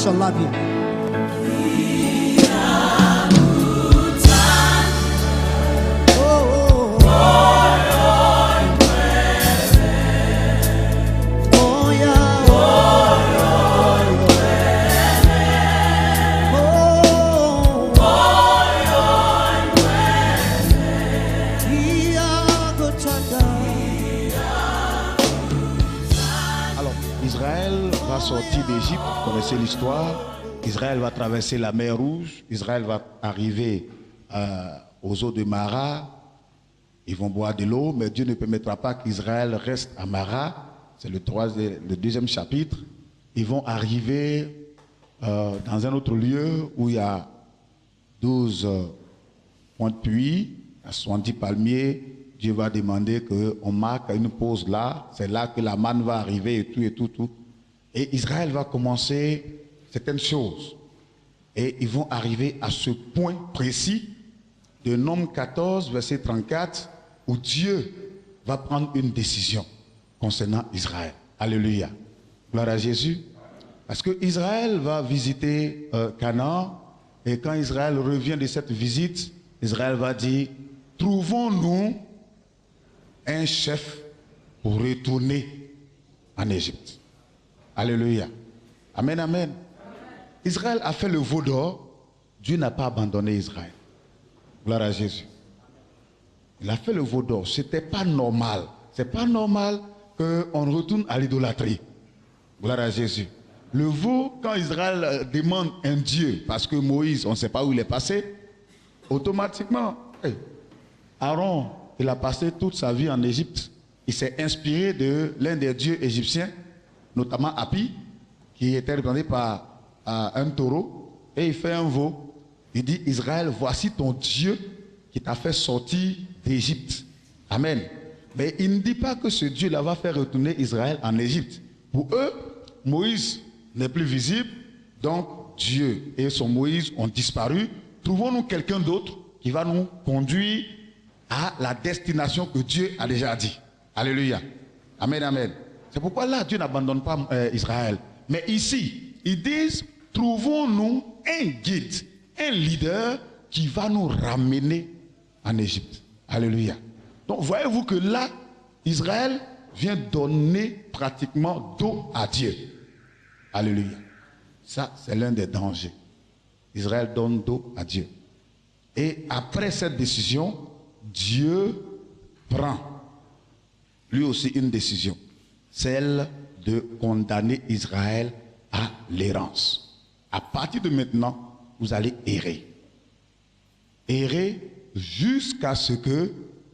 shall love you. Sortir d'Égypte, vous connaissez l'histoire. Israël va traverser la mer Rouge. Israël va arriver aux eaux de Mara. Ils vont boire de l'eau, mais Dieu ne permettra pas qu'Israël reste à Mara. C'est le deuxième chapitre. Ils vont arriver dans un autre lieu où il y a 12 points de puits, 70 palmiers. Dieu va demander qu'on marque une pause là. C'est là que la manne va arriver et tout. Et Israël va commencer certaines choses. Et ils vont arriver à ce point précis de Nombre 14, verset 34, où Dieu va prendre une décision concernant Israël. Alléluia. Gloire à Jésus. Parce que Israël va visiter Canaan. Et quand Israël revient de cette visite, Israël va dire, trouvons-nous un chef pour retourner en Égypte. Alléluia. Amen, amen. Israël a fait le veau d'or. Dieu n'a pas abandonné Israël. Gloire à Jésus. Il a fait le veau d'or. Ce n'était pas normal. Ce n'est pas normal qu'on retourne à l'idolâtrie. Gloire à Jésus. Le veau, quand Israël demande un Dieu, parce que Moïse, on ne sait pas où il est passé, automatiquement, Aaron, il a passé toute sa vie en Égypte. Il s'est inspiré de l'un des dieux égyptiens, notamment Hapi, qui était représenté par un taureau, et il fait un veau. Il dit, Israël, voici ton Dieu qui t'a fait sortir d'Égypte. Amen. Mais il ne dit pas que ce Dieu-là va faire retourner Israël en Égypte. Pour eux, Moïse n'est plus visible, donc Dieu et son Moïse ont disparu. Trouvons-nous quelqu'un d'autre qui va nous conduire à la destination que Dieu a déjà dit. Alléluia. Amen, amen. C'est pourquoi là, Dieu n'abandonne pas Israël. Mais ici, ils disent, trouvons-nous un guide, un leader qui va nous ramener en Égypte. Alléluia. Donc, voyez-vous que là, Israël vient donner pratiquement dos à Dieu. Alléluia. Ça, c'est l'un des dangers. Israël donne dos à Dieu. Et après cette décision, Dieu prend lui aussi une décision. Celle de condamner Israël à l'errance. À partir de maintenant, vous allez errer. Errer jusqu'à ce que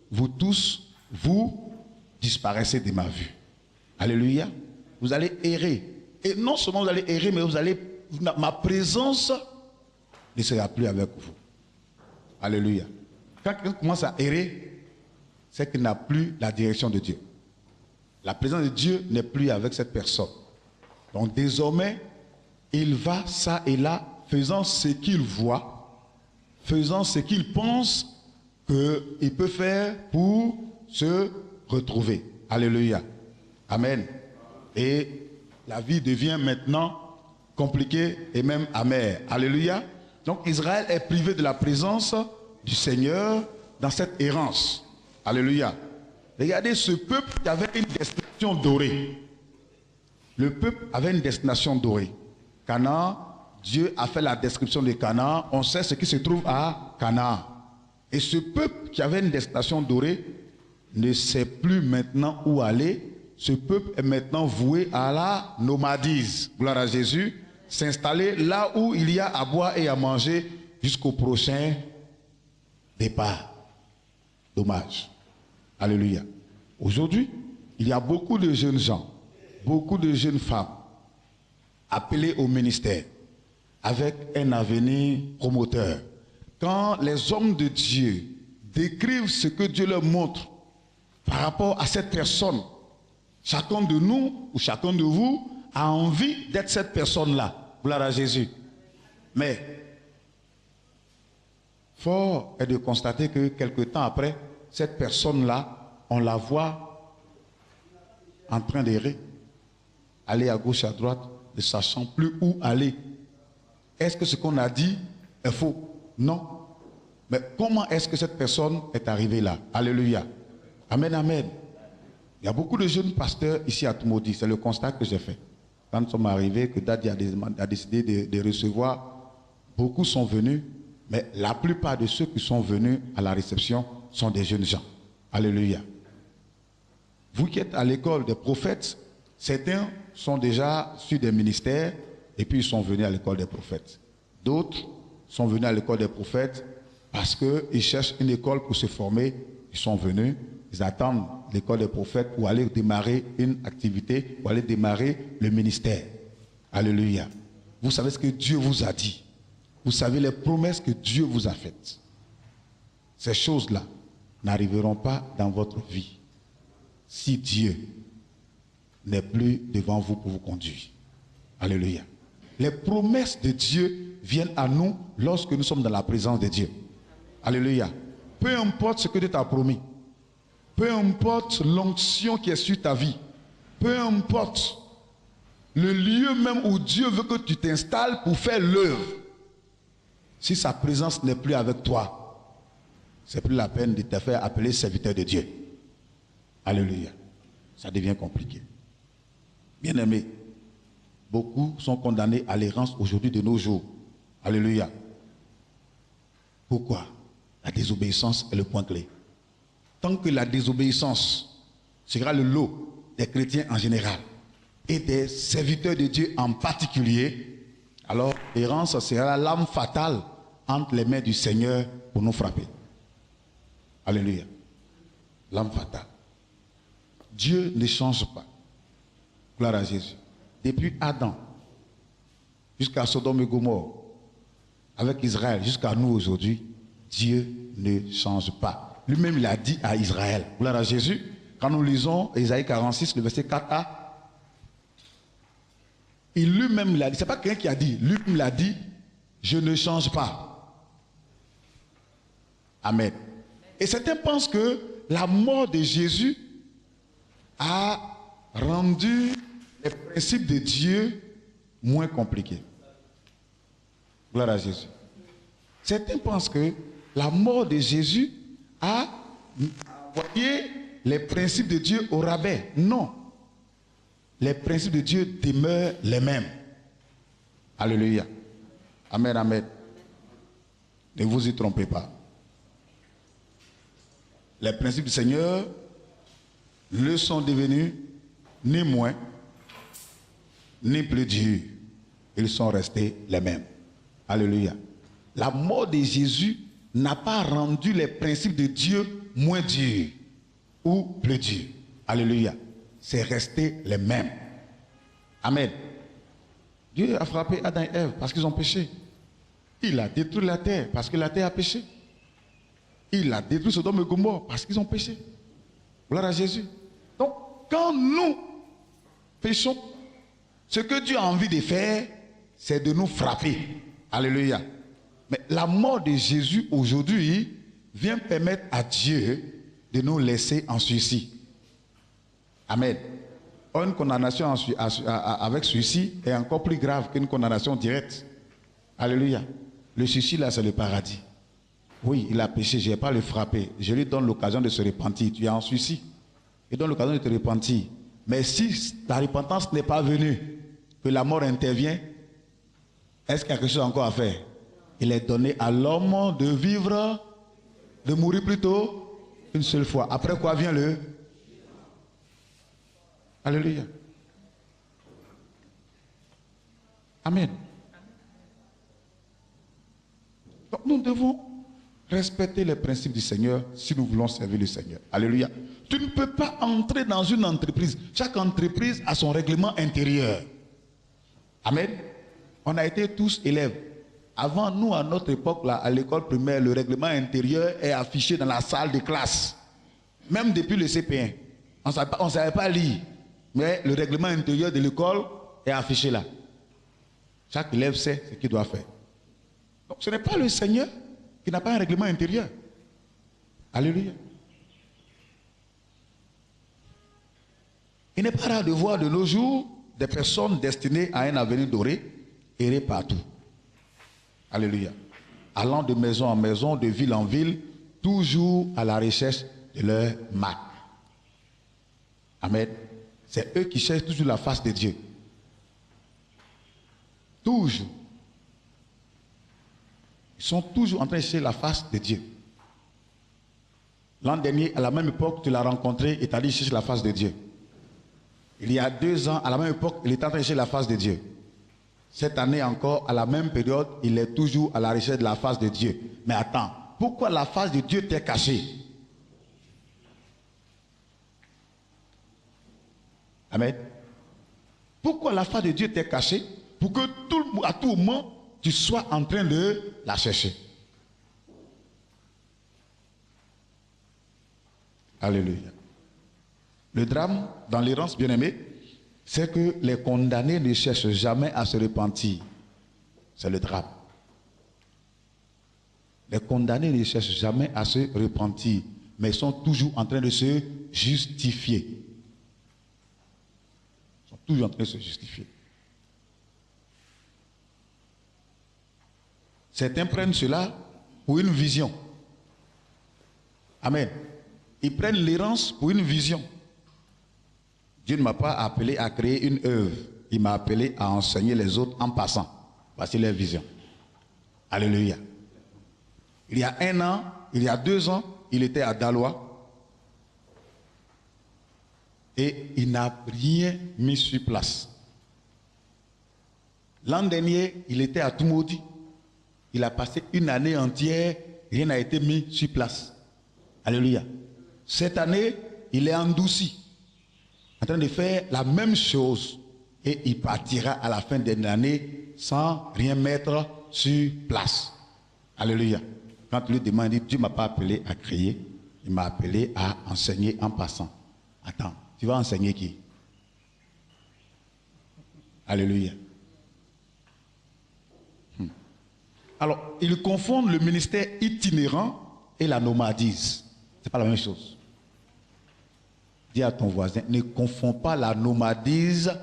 vous tous, vous disparaissez de ma vue. Alléluia. Vous allez errer. Et non seulement vous allez errer, mais ma présence ne sera plus avec vous. Alléluia. Quand quelqu'un commence à errer, c'est qu'il n'a plus la direction de Dieu. La présence de Dieu n'est plus avec cette personne. Donc désormais, il va ça et là, faisant ce qu'il voit, faisant ce qu'il pense qu'il peut faire pour se retrouver. Alléluia. Amen. Et la vie devient maintenant compliquée et même amère. Alléluia. Donc Israël est privé de la présence du Seigneur dans cette errance. Alléluia. Regardez ce peuple qui avait une destination dorée. Le peuple avait une destination dorée. Canaan, Dieu a fait la description de Canaan. On sait ce qui se trouve à Canaan. Et ce peuple qui avait une destination dorée ne sait plus maintenant où aller. Ce peuple est maintenant voué à la nomadise. Gloire à Jésus. S'installer là où il y a à boire et à manger jusqu'au prochain départ. Dommage. Alléluia. Aujourd'hui, il y a beaucoup de jeunes gens, beaucoup de jeunes femmes appelées au ministère avec un avenir promoteur. Quand les hommes de Dieu décrivent ce que Dieu leur montre par rapport à cette personne, chacun de nous ou chacun de vous a envie d'être cette personne-là. Gloire à Jésus. Mais fort est de constater que quelque temps après, cette personne-là, on la voit en train d'errer, aller à gauche, à droite, ne sachant plus où aller. Est-ce que ce qu'on a dit est faux? Non. Mais comment est-ce que cette personne est arrivée là? Alléluia. Amen, amen. Il y a beaucoup de jeunes pasteurs ici à Tumodi. C'est le constat que j'ai fait. Quand nous sommes arrivés, que Dadi a décidé de recevoir, beaucoup sont venus, mais la plupart de ceux qui sont venus à la réception sont des jeunes gens. Alléluia. Vous qui êtes à l'école des prophètes, certains sont déjà sur des ministères et puis ils sont venus à l'école des prophètes. D'autres sont venus à l'école des prophètes parce qu'ils cherchent une école pour se former. Ils sont venus, ils attendent l'école des prophètes pour aller démarrer une activité, pour aller démarrer le ministère. Alléluia. Vous savez ce que Dieu vous a dit. Vous savez les promesses que Dieu vous a faites. Ces choses-là n'arriveront pas dans votre vie si Dieu n'est plus devant vous pour vous conduire. Alléluia. Les promesses de Dieu viennent à nous lorsque nous sommes dans la présence de Dieu. Alléluia. Peu importe ce que Dieu t'a promis, peu importe l'onction qui est sur ta vie, peu importe le lieu même où Dieu veut que tu t'installes pour faire l'œuvre, si sa présence n'est plus avec toi, c'est plus la peine de te faire appeler serviteur de Dieu. Alléluia. Ça devient compliqué. Bien-aimés, beaucoup sont condamnés à l'errance aujourd'hui de nos jours. Alléluia. Pourquoi? La désobéissance est le point clé. Tant que la désobéissance sera le lot des chrétiens en général et des serviteurs de Dieu en particulier, alors l'errance sera l'âme fatale entre les mains du Seigneur pour nous frapper. Alléluia. L'âme fatale. Dieu ne change pas. Gloire à Jésus. Depuis Adam jusqu'à Sodome et Gomorrhe, avec Israël jusqu'à nous aujourd'hui, Dieu ne change pas. Lui-même, il a dit à Israël, gloire à Jésus, quand nous lisons Ésaïe 46, le verset 4a, lui-même l'a dit, ce n'est pas quelqu'un qui a dit, lui-même l'a dit, je ne change pas. Amen. Et certains pensent que la mort de Jésus a rendu les principes de Dieu moins compliqués. Gloire à Jésus. Certains pensent que la mort de Jésus a envoyé les principes de Dieu au rabais. Non. Les principes de Dieu demeurent les mêmes. Alléluia. Amen, amen. Ne vous y trompez pas. Les principes du Seigneur ne sont devenus ni moins, ni plus durs. Ils sont restés les mêmes. Alléluia. La mort de Jésus n'a pas rendu les principes de Dieu moins durs ou plus durs. Alléluia. C'est resté les mêmes. Amen. Dieu a frappé Adam et Ève parce qu'ils ont péché. Il a détruit la terre parce que la terre a péché. Il a détruit Sodome et Gomorrhe parce qu'ils ont péché. Gloire à Jésus. Donc, quand nous péchons, ce que Dieu a envie de faire, c'est de nous frapper. Alléluia. Mais la mort de Jésus aujourd'hui vient permettre à Dieu de nous laisser en sursis. Amen. Une condamnation avec sursis est encore plus grave qu'une condamnation directe. Alléluia. Le sursis là, c'est le paradis. Oui, il a péché, je ne vais pas le frapper. Je lui donne l'occasion de se repentir. Tu es en sursis. Il donne l'occasion de te repentir. Mais si ta repentance n'est pas venue, que la mort intervient, est-ce qu'il y a quelque chose encore à faire? Il est donné à l'homme de vivre, de mourir plutôt une seule fois. Après quoi vient le... Alléluia. Amen. Donc nous devons respecter les principes du Seigneur si nous voulons servir le Seigneur. Alléluia. Tu ne peux pas entrer dans une entreprise. Chaque entreprise a son règlement intérieur. Amen. On a été tous élèves. Avant, nous, à notre époque, là, à l'école primaire, le règlement intérieur est affiché dans la salle de classe. Même depuis le CP1. On ne savait pas lire. Mais le règlement intérieur de l'école est affiché là. Chaque élève sait ce qu'il doit faire. Donc ce n'est pas le Seigneur qui n'a pas un règlement intérieur. Alléluia. Il n'est pas rare de voir de nos jours des personnes destinées à un avenir doré errer partout. Alléluia. Allant de maison en maison, de ville en ville, toujours à la recherche de leur marque. Amen. C'est eux qui cherchent toujours la face de Dieu. Toujours. Ils sont toujours en train de chercher la face de Dieu. L'an dernier, à la même époque, tu l'as rencontré et tu as dit cherche la face de Dieu. Il y a 2 ans, à la même époque, il est en train de chercher la face de Dieu. Cette année encore, à la même période, il est toujours à la recherche de la face de Dieu. Mais attends, pourquoi la face de Dieu t'est cachée? Amen. Pourquoi la face de Dieu t'est cachée? Pour que à tout moment, tu sois en train de la chercher. Alléluia. Le drame dans l'errance, bien-aimé, c'est que les condamnés ne cherchent jamais à se repentir. C'est le drame. Les condamnés ne cherchent jamais à se repentir, mais ils sont toujours en train de se justifier. Ils sont toujours en train de se justifier. Certains prennent cela pour une vision. Amen. Ils prennent l'errance pour une vision. Dieu ne m'a pas appelé à créer une œuvre. Il m'a appelé à enseigner les autres en passant. Voici leur vision. Alléluia. Il y a 1 an, il y a 2 ans, il était à Daloa. Et il n'a rien mis sur place. L'an dernier, il était à Toumoudi. Il a passé une année entière, rien n'a été mis sur place. Alléluia. Cette année, il est endouci, en train de faire la même chose. Et il partira à la fin de l'année sans rien mettre sur place. Alléluia. Quand il lui demande, il dit, Dieu ne m'a pas appelé à créer, il m'a appelé à enseigner en passant. Attends, tu vas enseigner qui? Alléluia. Alors, ils confondent le ministère itinérant et la nomadise. Ce n'est pas la même chose. Dis à ton voisin, ne confonds pas la nomadise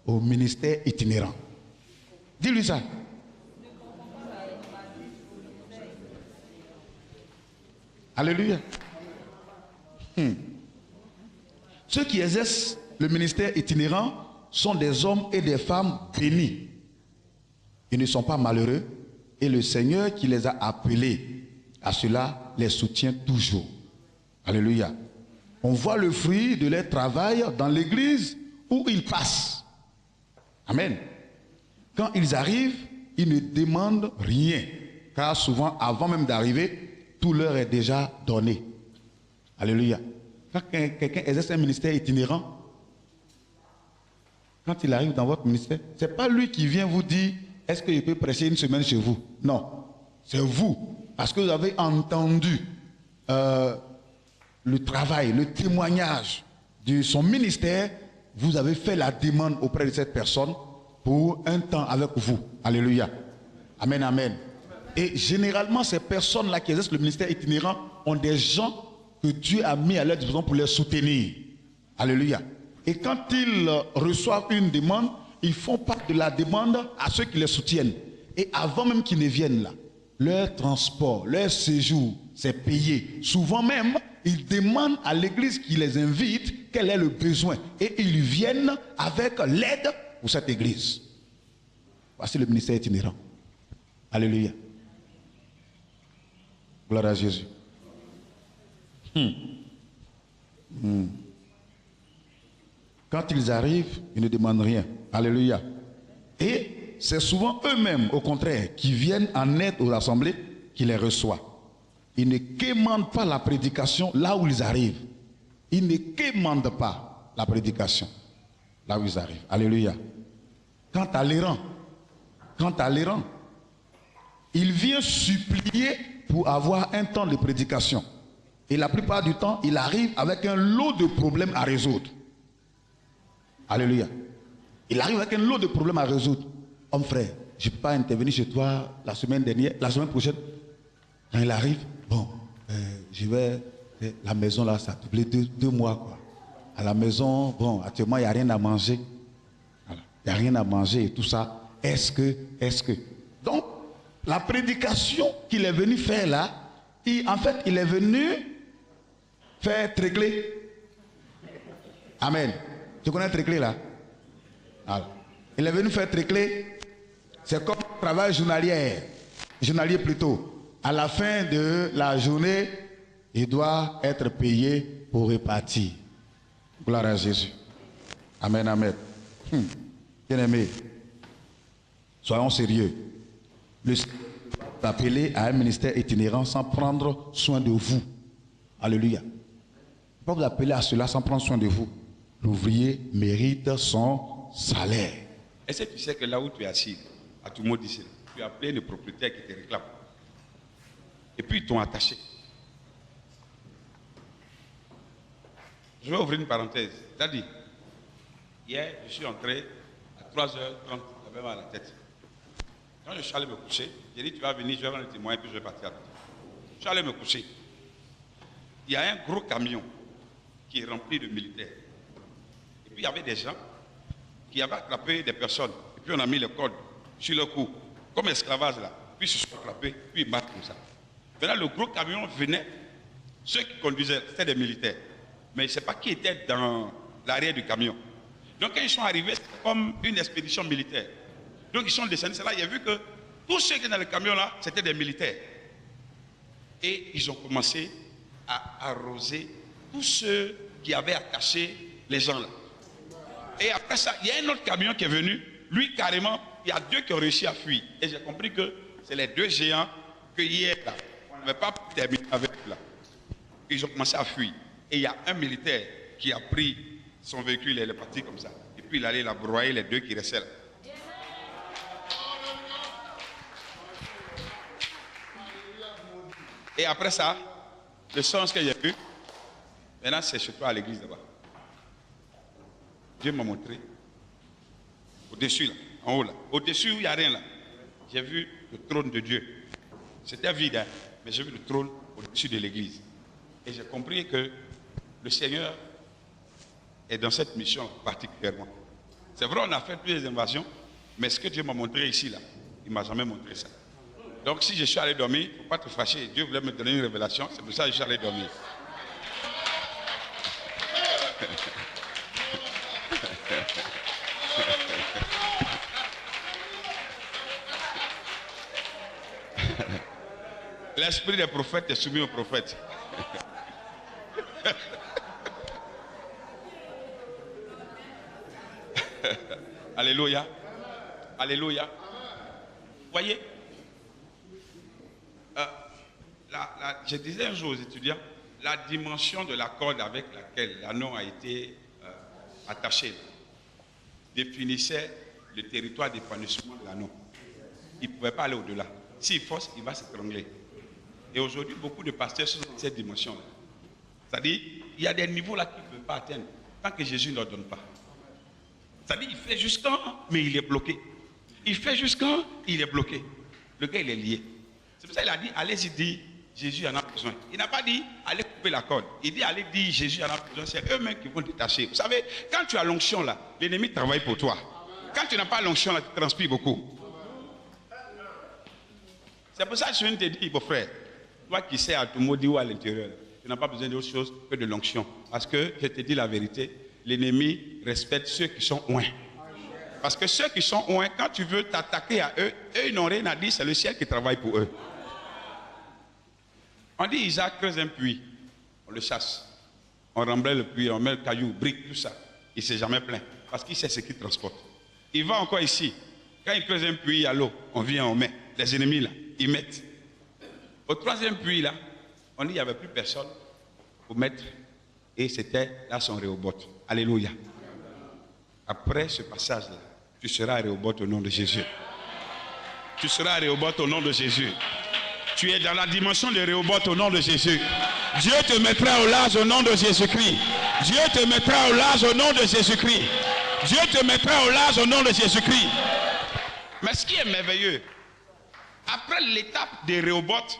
au ministère itinérant. Dis-lui ça. Alléluia. Ceux qui exercent le ministère itinérant sont des hommes et des femmes bénis. Ils ne sont pas malheureux et le Seigneur qui les a appelés à cela les soutient toujours. Alléluia. On voit le fruit de leur travail dans l'église où ils passent. Amen. Quand ils arrivent, ils ne demandent rien. Car souvent, avant même d'arriver, tout leur est déjà donné. Alléluia. Quand quelqu'un exerce un ministère itinérant, quand il arrive dans votre ministère, ce n'est pas lui qui vient vous dire, est-ce qu'il peut prêcher une semaine chez vous? Non. C'est vous. Parce que vous avez entendu le travail, le témoignage de son ministère, vous avez fait la demande auprès de cette personne pour un temps avec vous. Alléluia. Amen, amen. Et généralement, ces personnes-là qui exercent le ministère itinérant ont des gens que Dieu a mis à leur disposition pour les soutenir. Alléluia. Et quand ils reçoivent une demande, ils font part de la demande à ceux qui les soutiennent. Et avant même qu'ils ne viennent là, leur transport, leur séjour, c'est payé. Souvent même, ils demandent à l'église qui les invite quel est le besoin. Et ils viennent avec l'aide pour cette église. Voici le ministère itinérant. Alléluia. Gloire à Jésus. Quand ils arrivent, ils ne demandent rien. Alléluia. Et c'est souvent eux-mêmes, au contraire, qui viennent en aide aux assemblées, qui les reçoivent. Ils ne quémandent pas la prédication là où ils arrivent. Ils ne quémandent pas la prédication là où ils arrivent. Alléluia. Quant à l'errant, il vient supplier pour avoir un temps de prédication. Et la plupart du temps, il arrive avec un lot de problèmes à résoudre. Alléluia. Il arrive avec un lot de problèmes à résoudre. Homme frère, je ne peux pas intervenir chez toi la semaine dernière, la semaine prochaine. Quand il arrive, bon, je vais, la maison là, ça a doublé 2 mois quoi. À la maison, bon, actuellement, il n'y a rien à manger. Voilà. Il n'y a rien à manger et tout ça. Est-ce que. Donc, La prédication qu'il est venu faire là, en fait, il est venu faire trécler. Amen. Tu connais trécler là? Alors, il est venu faire trécler. C'est comme travail journalier plutôt. À la fin de la journée, il doit être payé pour répartir. Gloire à Jésus. Amen, amen. Bien-aimé, soyons sérieux. Le Seigneur est appelé à un ministère itinérant sans prendre soin de vous. Alléluia. Il ne peut pas vous appeler à cela sans prendre soin de vous. L'ouvrier mérite son salaire. Est-ce que tu sais que là où tu es assis, à tout le monde ici, tu as plein de propriétaires qui te réclament. Et puis ils t'ont attaché. Je vais ouvrir une parenthèse. C'est-à-dire, hier, je suis entré à 3h30, j'avais mal à la tête. Quand je suis allé me coucher, j'ai dit, tu vas venir, je vais rendre le témoin et puis je vais partir avec toi. Je suis allé me coucher. Il y a un gros camion qui est rempli de militaires. Et puis il y avait des gens qui avaient attrapé des personnes. Et puis on a mis le code sur le cou, comme esclavage là. Puis ils se sont attrapés, puis ils battent comme ça. Maintenant le gros camion venait, ceux qui conduisaient, c'était des militaires. Mais je ne sais pas qui était dans l'arrière du camion. Donc quand ils sont arrivés, c'était comme une expédition militaire. Donc ils sont descendus, c'est là, il a vu que tous ceux qui étaient dans le camion là, c'était des militaires. Et ils ont commencé à arroser tous ceux qui avaient attaché les gens là. Et après ça, il y a un autre camion qui est venu, lui carrément, il y a deux qui ont réussi à fuir. Et j'ai compris que c'est les deux géants que hier là, on n'avait pas pu terminer avec là. Ils ont commencé à fuir. Et il y a un militaire qui a pris son véhicule et il est parti comme ça. Et puis il allait la broyer les deux qui restaient là. Et après ça, le sens que j'ai vu, maintenant c'est chez toi à l'église là-bas. Dieu m'a montré, au-dessus là, en haut là, au-dessus où il n'y a rien là, j'ai vu le trône de Dieu. C'était vide, hein, mais j'ai vu le trône au-dessus de l'église. Et j'ai compris que le Seigneur est dans cette mission particulièrement. C'est vrai, on a fait plusieurs invasions, mais ce que Dieu m'a montré ici là, il ne m'a jamais montré ça. Donc si je suis allé dormir, il ne faut pas te fâcher, Dieu voulait me donner une révélation, c'est pour ça que je suis allé dormir. L'esprit des prophètes est soumis aux prophètes. Alléluia. Alléluia. Voyez, je disais un jour aux étudiants, la dimension de la corde avec laquelle l'anneau a été attaché définissait le territoire d'épanouissement de l'anneau. Il ne pouvait pas aller au-delà. S'il force, il va s'étrangler. Et aujourd'hui, beaucoup de pasteurs sont dans cette dimension-là. C'est-à-dire, il y a des niveaux là qu'ils ne peuvent pas atteindre tant que Jésus ne leur donne pas. C'est-à-dire, il fait jusqu'en, mais il est bloqué. Il fait jusqu'en, il est bloqué. Le gars, il est lié. C'est pour ça qu'il a dit, allez-y dire, Jésus en a besoin. Il n'a pas dit, allez couper la corde. Il dit, allez dire, Jésus en a besoin. C'est eux-mêmes qui vont détacher. Vous savez, quand tu as l'onction là, l'ennemi travaille pour toi. Quand tu n'as pas l'onction là, tu transpires beaucoup. C'est pour ça que je viens de te dire, mon frère, toi qui sais à tout mot dit ou à l'intérieur, tu n'as pas besoin d'autre chose que de l'onction. Parce que, je te dis la vérité, l'ennemi respecte ceux qui sont oints. Parce que ceux qui sont oints, quand tu veux t'attaquer à eux, ils n'ont rien à dire, c'est le ciel qui travaille pour eux. On dit Isaac creuse un puits, on le chasse. On remblait le puits, on met le caillou, brique, tout ça. Il ne s'est jamais plaint, parce qu'il sait ce qu'il transporte. Il va encore ici. Quand il creuse un puits, il y a l'eau, on vient, on met. Les ennemis là, ils mettent. Au troisième puits là, on dit qu'il n'y avait plus personne pour mettre. Et c'était là son Rehoboth. Alléluia. Après ce passage-là, tu seras Rehoboth au nom de Jésus. Tu seras Rehoboth au nom de Jésus. Tu es dans la dimension de Rehoboth au nom de Jésus. Dieu te mettra au large au nom de Jésus-Christ. Dieu te mettra au large au nom de Jésus-Christ. Dieu te mettra au large au nom de Jésus-Christ. Mais ce qui est merveilleux, après l'étape de Rehoboth,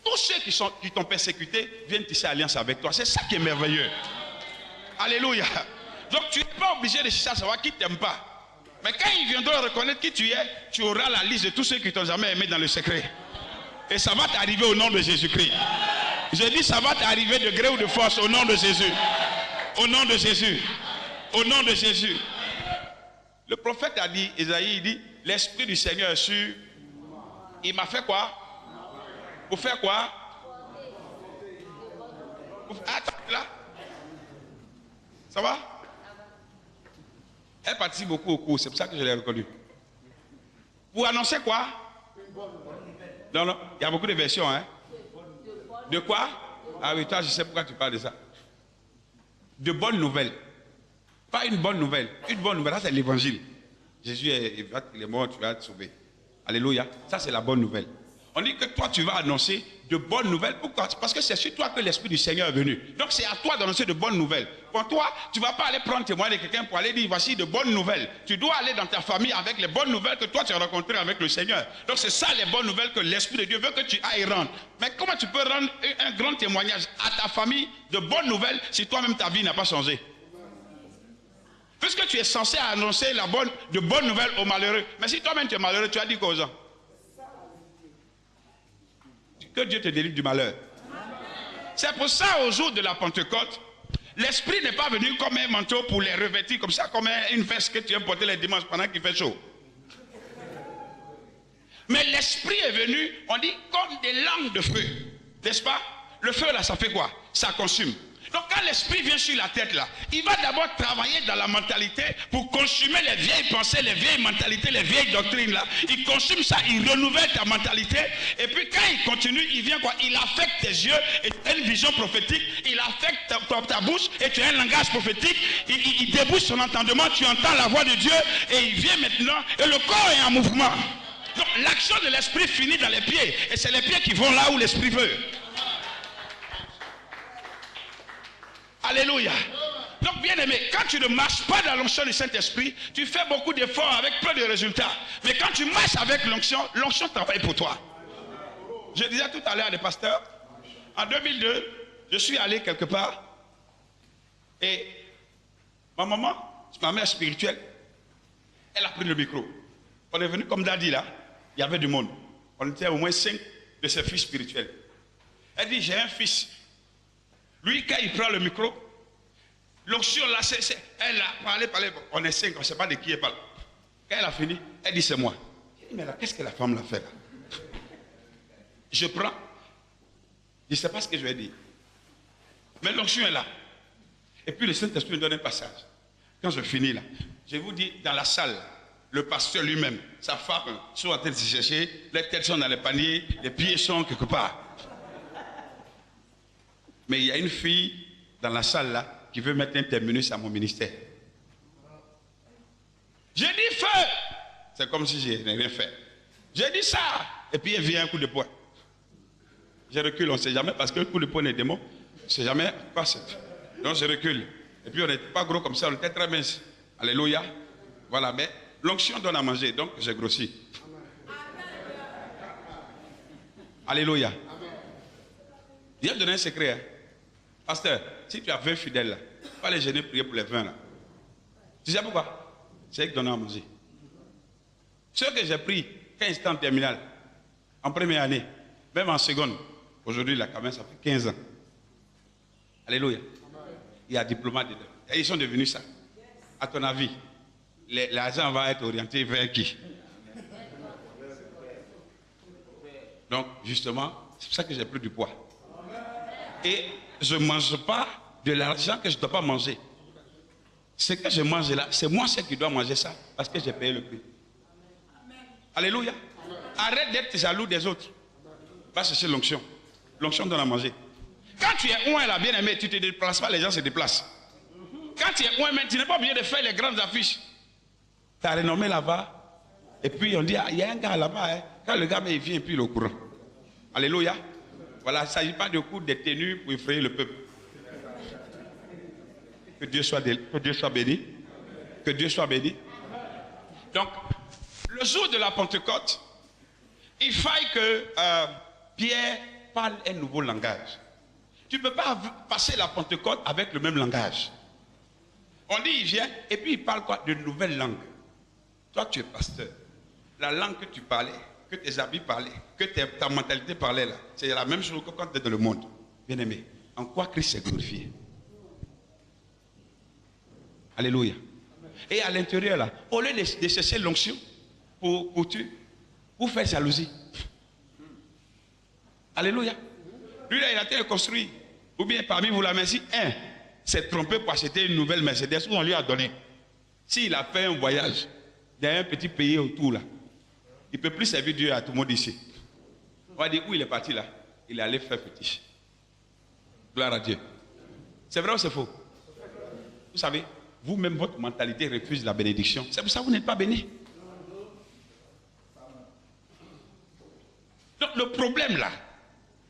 tous ceux qui t'ont persécuté viennent tisser alliance avec toi. C'est ça qui est merveilleux. Alléluia. Donc tu n'es pas obligé de chercher à savoir qui ne t'aime pas. Mais quand ils viendront reconnaître qui tu es, tu auras la liste de tous ceux qui t'ont jamais aimé dans le secret. Et ça va t'arriver au nom de Jésus-Christ. Je dis ça va t'arriver de gré ou de force au nom de Jésus. Au nom de Jésus. Au nom de Jésus. Le prophète a dit, Isaïe, il dit, l'Esprit du Seigneur est sur. Il m'a fait quoi? Pour faire quoi? Attends, là. Ça va? Elle participe beaucoup au cours, c'est pour ça que je l'ai reconnu. Pour annoncer quoi? Non, non, il y a beaucoup de versions, hein? De quoi? Ah oui, toi, je sais pourquoi tu parles de ça. De bonnes nouvelles. Pas une bonne nouvelle. Une bonne nouvelle, ça c'est l'évangile. Jésus est mort, tu vas être sauvé. Alléluia. Ça c'est la bonne nouvelle. On dit que toi tu vas annoncer de bonnes nouvelles. Pourquoi? Parce que c'est sur toi que l'Esprit du Seigneur est venu. Donc c'est à toi d'annoncer de bonnes nouvelles. Pour toi, tu ne vas pas aller prendre témoin de quelqu'un pour aller dire voici de bonnes nouvelles. Tu dois aller dans ta famille avec les bonnes nouvelles que toi tu as rencontrées avec le Seigneur. Donc c'est ça les bonnes nouvelles que l'Esprit de Dieu veut que tu ailles rendre. Mais comment tu peux rendre un grand témoignage à ta famille de bonnes nouvelles si toi-même ta vie n'a pas changé? Puisque tu es censé annoncer de bonnes nouvelles aux malheureux. Mais si toi-même tu es malheureux, tu as dit quoi aux gens? Que Dieu te délivre du malheur. C'est pour ça, au jour de la Pentecôte, l'Esprit n'est pas venu comme un manteau pour les revêtir, comme ça, comme une veste que tu aimes porter les dimanches pendant qu'il fait chaud. Mais l'Esprit est venu, on dit, comme des langues de feu. N'est-ce pas? Le feu, là, ça fait quoi? Ça consume. Donc quand l'Esprit vient sur la tête là, il va d'abord travailler dans la mentalité pour consumer les vieilles pensées, les vieilles mentalités, les vieilles doctrines là. Il consume ça, il renouvelle ta mentalité. Et puis quand il continue, il vient quoi? Il affecte tes yeux et tu as une vision prophétique. Il affecte ta bouche et tu as un langage prophétique. Il débouche son entendement, tu entends la voix de Dieu et il vient maintenant et le corps est en mouvement. Donc l'action de l'Esprit finit dans les pieds et c'est les pieds qui vont là où l'Esprit veut. Alléluia. Donc bien aimé, quand tu ne marches pas dans l'onction du Saint-Esprit, tu fais beaucoup d'efforts avec peu de résultats. Mais quand tu marches avec l'onction, l'onction travaille pour toi. Je disais tout à l'heure à des pasteurs, en 2002, je suis allé quelque part et ma maman, ma mère spirituelle, elle a pris le micro. On est venu comme Daddy là, il y avait du monde. On était au moins 5 de ses fils spirituels. Elle dit, j'ai un fils. Lui, quand il prend le micro, l'onction là, elle a parlé, on est 5, on ne sait pas de qui elle parle. Quand elle a fini, elle dit c'est moi. Je dis, mais là, qu'est-ce que la femme l'a fait là? Je prends, je ne sais pas ce que je vais dire. Mais l'onction est là. Et puis le Saint-Esprit me donne un passage. Quand je finis là, je vous dis, dans la salle, le pasteur lui-même, sa femme, sont en train de se chercher, les têtes sont dans les paniers, les pieds sont quelque part. Mais il y a une fille dans la salle là qui veut mettre un terminus à mon ministère. J'ai dit feu. C'est comme si je n'ai rien fait. J'ai dit ça. Et puis il vient un coup de poing. Je recule, on ne sait jamais, parce que le coup de poing est démon. On ne sait jamais quoi c'est. Donc je recule. Et puis on n'était pas gros comme ça, on était très mince. Alléluia. Voilà, mais l'onction donne à manger, donc j'ai grossi. Alléluia. Dieu a donné un secret. Hein? Pasteur, si tu as 20 fidèles là, il faut aller gêner prier pour les 20 là. Tu sais pourquoi? C'est eux qui donnent à manger. Ceux que j'ai pris quand ils étaient en terminale, en première année, même en seconde, aujourd'hui là quand même ça fait 15 ans. Alléluia. Il y a diplomate dedans. Et ils sont devenus ça. À ton avis, l'argent va être orienté vers qui? Donc justement, c'est pour ça que j'ai pris du poids. Et je ne mange pas de l'argent que je ne dois pas manger. Ce que je mange là, c'est moi seul qui dois manger ça parce que j'ai payé le prix. Alléluia. Arrête d'être jaloux des autres. Va chercher l'onction. L'onction donne à manger. Quand tu es loin là, bien aimé, tu ne te déplaces pas, les gens se déplacent. Quand tu es loin, tu n'es pas obligé de faire les grandes affiches. Tu as renommé là-bas. Et puis on dit, il y a un gars là-bas. Hein. Quand le gars il vient, puis il est au courant. Alléluia. Voilà, il ne s'agit pas de coups de tenue pour effrayer le peuple. Que Dieu soit béni. Que Dieu soit béni. Donc, le jour de la Pentecôte, il faille que Pierre parle un nouveau langage. Tu ne peux pas passer la Pentecôte avec le même langage. On dit, il vient, et puis il parle quoi? De nouvelles langues. Toi, tu es pasteur. La langue que tu parlais, que tes habits parlaient, que ta mentalité parlait là, c'est la même chose que quand tu es dans le monde. Bien-aimé, en quoi Christ est glorifié? Alléluia. Et à l'intérieur là, au lieu de chercher l'onction pour faire jalousie. Alléluia. Lui là, il a été construit. Ou bien parmi vous la merci, un s'est trompé pour acheter une nouvelle Mercedes où on lui a donné. S'il a fait un voyage dans un petit pays autour là, il ne peut plus servir Dieu à tout le monde ici. On va dire où il est parti là. Il est allé faire fétiche. Gloire à Dieu. C'est vrai ou c'est faux? Vous savez, vous-même, votre mentalité refuse la bénédiction. C'est pour ça que vous n'êtes pas béni. Donc le problème là,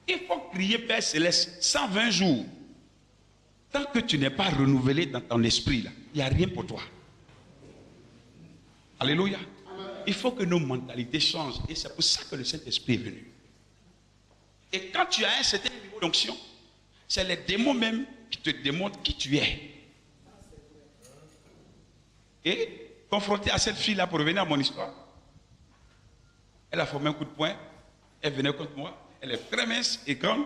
il faut crier Père Céleste 120 jours. Tant que tu n'es pas renouvelé dans ton esprit là, il n'y a rien pour toi. Alléluia. Il faut que nos mentalités changent. Et c'est pour ça que le Saint-Esprit est venu. Et quand tu as un certain niveau d'onction, c'est les démons même qui te démontrent qui tu es. Et confronté à cette fille-là, pour revenir à mon histoire, elle a formé un coup de poing, elle venait contre moi, elle est très mince et grande.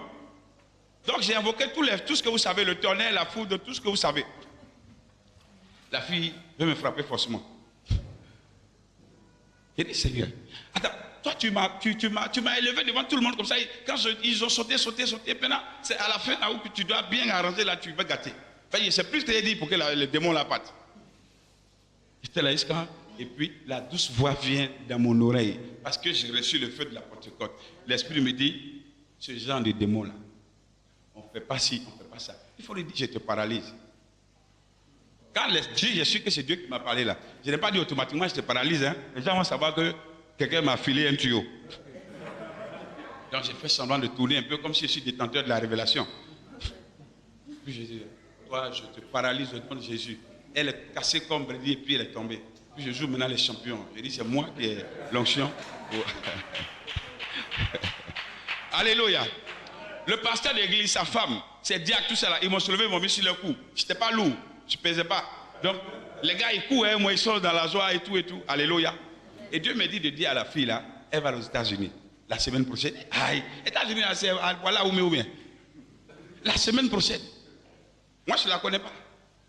Donc j'ai invoqué tout ce que vous savez, le tonnerre, la foudre, tout ce que vous savez. La fille veut me frapper forcément. J'ai dit, Seigneur, attends, toi tu m'as élevé devant tout le monde comme ça. Quand ils ont sauté, maintenant, c'est à la fin là où tu dois bien arranger, là tu vas gâter. C'est plus que j'ai dit pour que le démon la patte. J'étais là, et puis la douce voix vient dans mon oreille, parce que j'ai reçu le feu de la Pentecôte. L'Esprit me dit, ce genre de démon là, on ne fait pas ci, on ne fait pas ça. Il faut lui dire, je te paralyse. Quand j'ai su que c'est Dieu qui m'a parlé là, je n'ai pas dit automatiquement je te paralyse. Hein. Les gens vont savoir que quelqu'un m'a filé un tuyau. Donc j'ai fait semblant de tourner un peu comme si je suis détenteur de la révélation. Puis je dis, toi je te paralyse au nom de Jésus. Elle est cassée comme brebis et puis elle est tombée. Puis je joue maintenant les champions. Je dis c'est moi qui ai l'onction. Alléluia. Le pasteur de l'église, sa femme, ses diacres, tout ça là, ils m'ont soulevé, ils m'ont mis sur le cou. Je n'étais pas lourd. Je ne pesais pas. Donc, les gars, ils courent, hein, moi, ils sont dans la joie et tout, et tout. Alléluia. Et Dieu me dit de dire à la fille, là, elle va aux États-Unis. La semaine prochaine. Aïe, États-Unis, voilà où bien. La semaine prochaine. Moi, je ne la connais pas.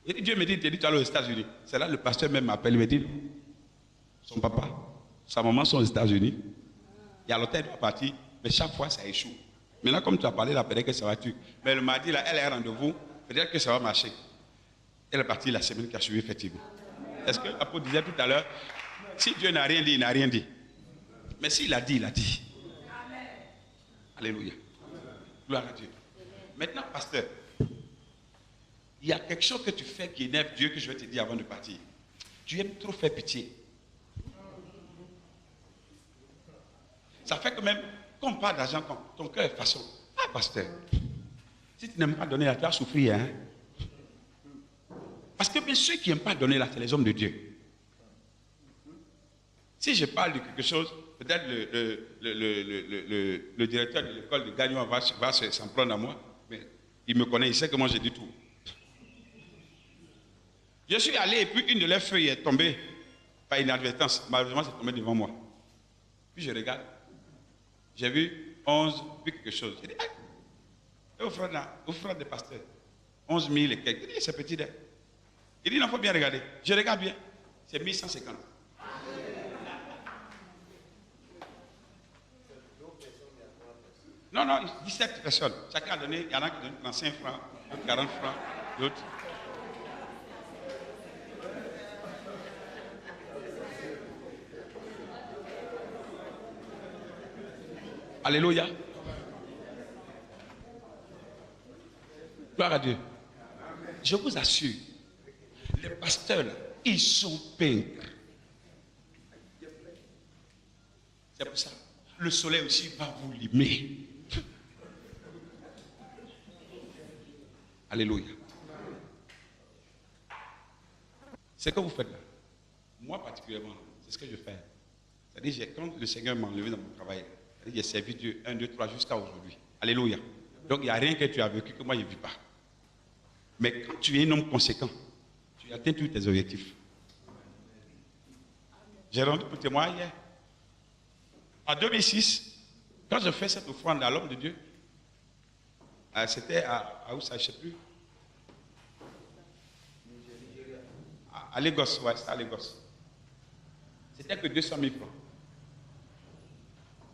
Et Dieu me dit, tu vas aller aux États-Unis. C'est là le pasteur même m'appelle, il me dit, son papa, sa maman sont aux États-Unis. Il y a l'hôtel, il doit partir, mais chaque fois, ça échoue. Maintenant, comme tu as parlé, là, peut-être que ça va tuer. Mais le mardi, là, elle a un rendez-vous, peut-être que ça va marcher. Elle est partie la semaine qui a suivi, effectivement. Est-ce que l'apôtre disait tout à l'heure, si Dieu n'a rien dit, il n'a rien dit. Mais s'il a dit, il a dit. Amen. Alléluia. Gloire à Dieu. Maintenant, pasteur, il y a quelque chose que tu fais qui énerve Dieu que je vais te dire avant de partir. Tu aimes trop faire pitié. Ça fait que même, quand on parle d'argent, ton cœur est façon. Ah, pasteur, si tu n'aimes pas donner là, tu vas souffrir, hein. Parce que bien ceux qui n'aiment pas donner là, c'est les hommes de Dieu. Si je parle de quelque chose, peut-être le directeur de l'école de Gagnon va s'en prendre à moi, mais il me connaît, il sait que moi j'ai dit tout. Je suis allé et puis une de leurs feuilles est tombée par inadvertance. Malheureusement, c'est tombé devant moi. Puis je regarde. J'ai vu 11, puis quelque chose. J'ai dit, ah, au front des pasteurs, 11 000 et quelques. Il dit, c'est petit. Il dit, non, il faut bien regarder. Je regarde bien. C'est 1150. Non, 17 personnes. Chacun a donné, il y en a qui donnent 35 francs, d'autres 40 francs, d'autres. Alléluia. Gloire à Dieu. Je vous assure, les pasteurs, là, ils sont peintres. C'est pour ça. Le soleil aussi va vous limer. Alléluia. C'est ce que vous faites là. Moi particulièrement, c'est ce que je fais. C'est-à-dire, quand le Seigneur m'a enlevé dans mon travail, j'ai servi Dieu 1, 2, 3 jusqu'à aujourd'hui. Alléluia. Donc il n'y a rien que tu as vécu que moi je ne vis pas. Mais quand tu es un homme conséquent, tu atteins tous tes objectifs. J'ai rendu pour témoin hier. En 2006, quand je fais cette offrande à l'homme de Dieu, c'était à où ça, je ne sais plus. À Lagos, ouais, c'était à Lagos. C'était que 200 000 francs.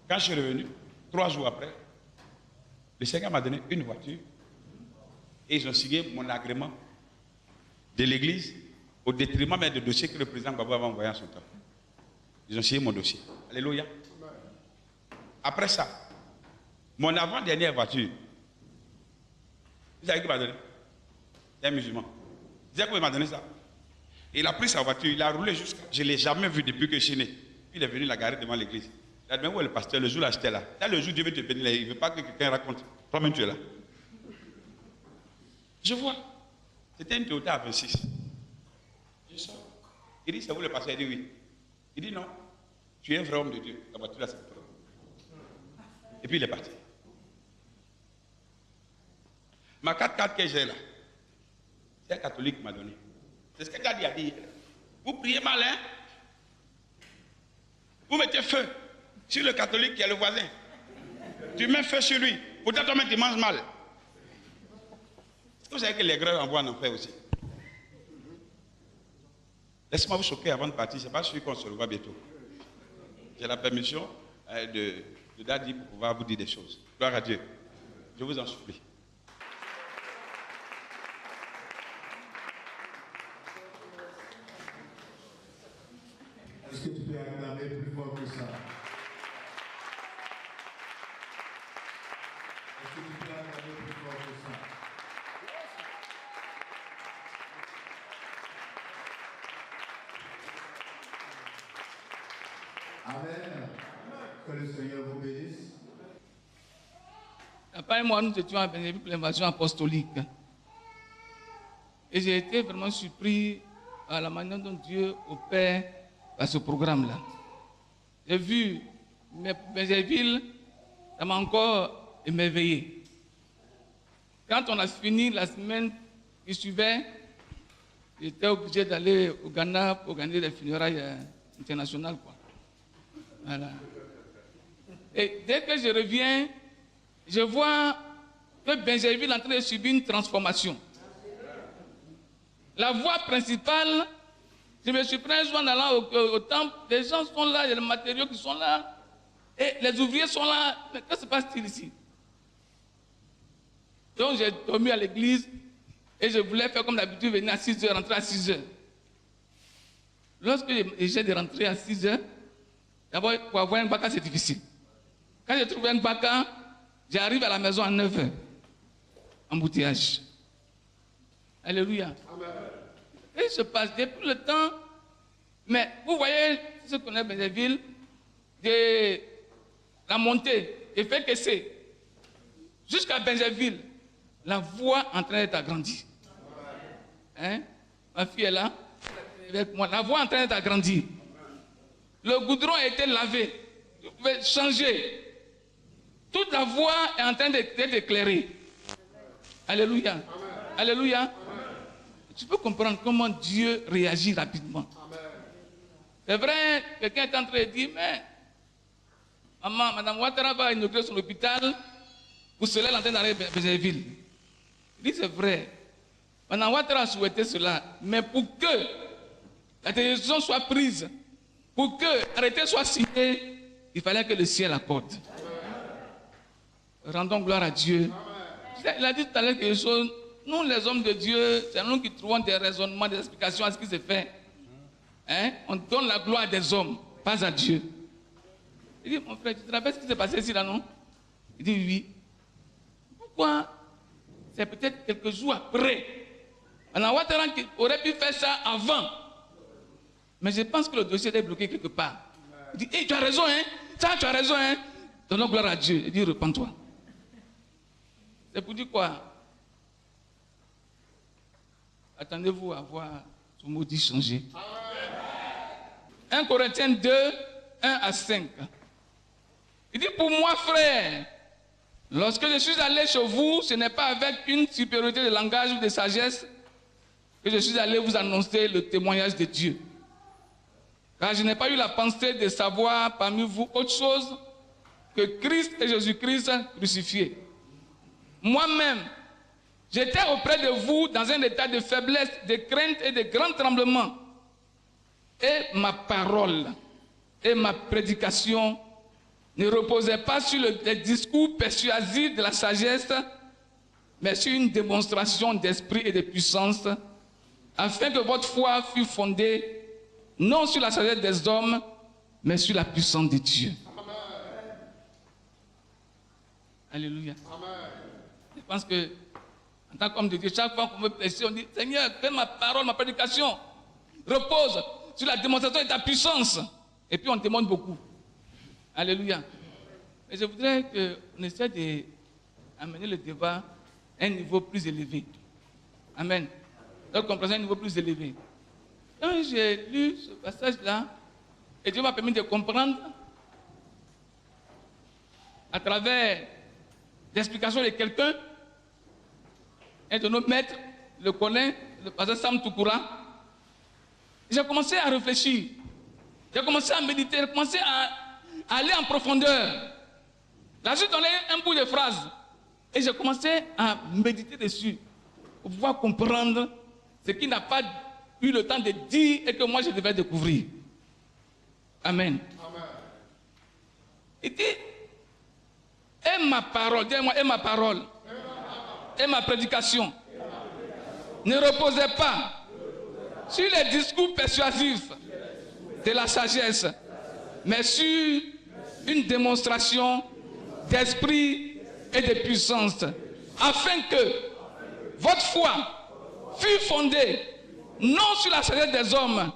Quand je suis revenu, 3 jours après, le Seigneur m'a donné une voiture et ils ont signé mon agrément de l'église au détriment même du dossier que le président Gbagbo avait envoyé en son temps. Ils ont signé mon dossier. Alléluia. Après ça, mon avant-dernière voiture, vous savez qui m'a donné? C'est un musulman. Vous savez pourquoi il m'a donné ça? Il a pris sa voiture, il a roulé jusqu'à... Je ne l'ai jamais vu depuis que je suis né. Puis il est venu la garer devant l'église. Il a dit, mais où est le pasteur? Le jour là, j'étais là. Là, le jour Dieu veut te bénir, il ne veut pas que quelqu'un raconte. Toi-même, tu es là. Je vois. C'était une Toyota A26. Je sors. Il dit, c'est vous le pasteur? Il dit oui. Il dit non. Tu es un vrai homme de Dieu. La voiture là, c'est pour toi. Et puis il est parti. Ma 4x4 que j'ai là, c'est un catholique qui m'a donné. C'est ce que tu a dit. Vous priez mal, hein? Vous mettez feu sur le catholique qui est le voisin. Tu mets feu sur lui. Pourtant, toi-même, tu manges mal. Vous savez que les grèves envoient en enfer aussi. Laissez-moi vous choquer avant de partir. Je ne sais pas si qu'on se revoit bientôt. J'ai la permission de Daddy pour pouvoir vous dire des choses. Gloire à Dieu. Je vous en supplie. Est-ce que tu peux acclamer plus fort que ça? Est-ce que tu peux acclamer plus fort que ça? Amen. Que le Seigneur vous bénisse. Papa et moi, nous étions à Bénéville pour l'invasion apostolique. Et j'ai été vraiment surpris à la manière dont Dieu opère à ce programme-là. J'ai vu, mais Bénéville, ça m'a encore émerveillé. Quand on a fini la semaine qui suivait, j'étais obligé d'aller au Ghana pour organiser des funérailles internationales, quoi. Voilà. Et dès que je reviens, je vois que Benjerville est en train de subir une transformation. La voie principale, je me suis pris un jour en allant au temple, les gens sont là, il y a les matériaux qui sont là, et les ouvriers sont là. Mais que se passe-t-il ici? Donc j'ai dormi à l'église et je voulais faire comme d'habitude, venir à 6 h, rentrer à 6 h. Lorsque j'ai de rentrer à 6 h, d'abord pour avoir un baca c'est difficile. Quand j'ai trouvé un baca, j'arrive à la maison à 9 h. Embouteillage. Alléluia. Amen. Et il se passe depuis le temps. Mais vous voyez ce qu'on a dans les villes, de la montée, et fait que c'est jusqu'à Benjerville, la voie en train d'être agrandie. Hein? Ma fille est là, avec moi. La voie en train d'être agrandie. Le goudron a été lavé, vous pouvez changer. Toute la voie est en train d'être éclairée. Alléluia. Amen. Alléluia. Amen. Tu peux comprendre comment Dieu réagit rapidement. Amen. C'est vrai, quelqu'un est en train de dire, mais maman, Madame Ouattara va inaugurer son hôpital, pour cela elle est en train d'aller à Bézéville. Il dit, c'est vrai. Madame Ouattara a souhaité cela, mais pour que la décision soit prise, pour que l'arrêté soit signé, il fallait que le ciel accorde. Rendons gloire à Dieu. Il a dit tout à l'heure quelque chose. Nous, les hommes de Dieu, c'est nous qui trouvons des raisonnements, des explications à ce qui se fait. Hein? On donne la gloire des hommes, pas à Dieu. Il dit, mon frère, tu te rappelles ce qui s'est passé ici, là, non? Il dit, oui. Pourquoi? C'est peut-être quelques jours après. Madame Ouattara qui aurait pu faire ça avant. Mais je pense que le dossier est bloqué quelque part. Il dit, hey, tu as raison, hein? Ça, tu as raison, hein? Donnons gloire à Dieu. Il dit, repens-toi. C'est pour dire quoi? Attendez-vous à voir son maudit changer. 1 Corinthiens 2, 1 à 5. Il dit, pour moi, frère, lorsque je suis allé chez vous, ce n'est pas avec une supériorité de langage ou de sagesse que je suis allé vous annoncer le témoignage de Dieu. Car je n'ai pas eu la pensée de savoir parmi vous autre chose que Christ et Jésus-Christ crucifiés. Moi-même, j'étais auprès de vous dans un état de faiblesse, de crainte et de grand tremblement. Et ma parole et ma prédication ne reposaient pas sur les discours persuasifs de la sagesse, mais sur une démonstration d'esprit et de puissance, afin que votre foi fût fondée non sur la sagesse des hommes, mais sur la puissance de Dieu. Amen. Alléluia. Amen. Je pense que, en tant qu'homme de Dieu, chaque fois qu'on veut prêcher, on dit, Seigneur, que ma parole, ma prédication repose sur la démonstration de ta puissance. Et puis on demande beaucoup. Alléluia. Et je voudrais qu'on essaie d'amener le débat à un niveau plus élevé. Amen. Donc, comprenez un niveau plus élevé. Quand j'ai lu ce passage-là, et Dieu m'a permis de comprendre à travers l'explication de quelqu'un, un de nos maîtres le connaît, le pasteur Sam Toukoura, j'ai commencé à réfléchir, j'ai commencé à méditer, j'ai commencé à aller en profondeur. Là, j'ai donné un bout de phrase et j'ai commencé à méditer dessus pour pouvoir comprendre ce qui n'a pas eu le temps de dire et que moi je devais découvrir. Amen. Amen. Il dit, et ma parole, dis-moi, et ma parole, et ma prédication ne reposait pas sur les discours persuasifs de la sagesse, mais sur une démonstration d'esprit et de puissance, afin que votre foi fût fondée non sur la sagesse des hommes,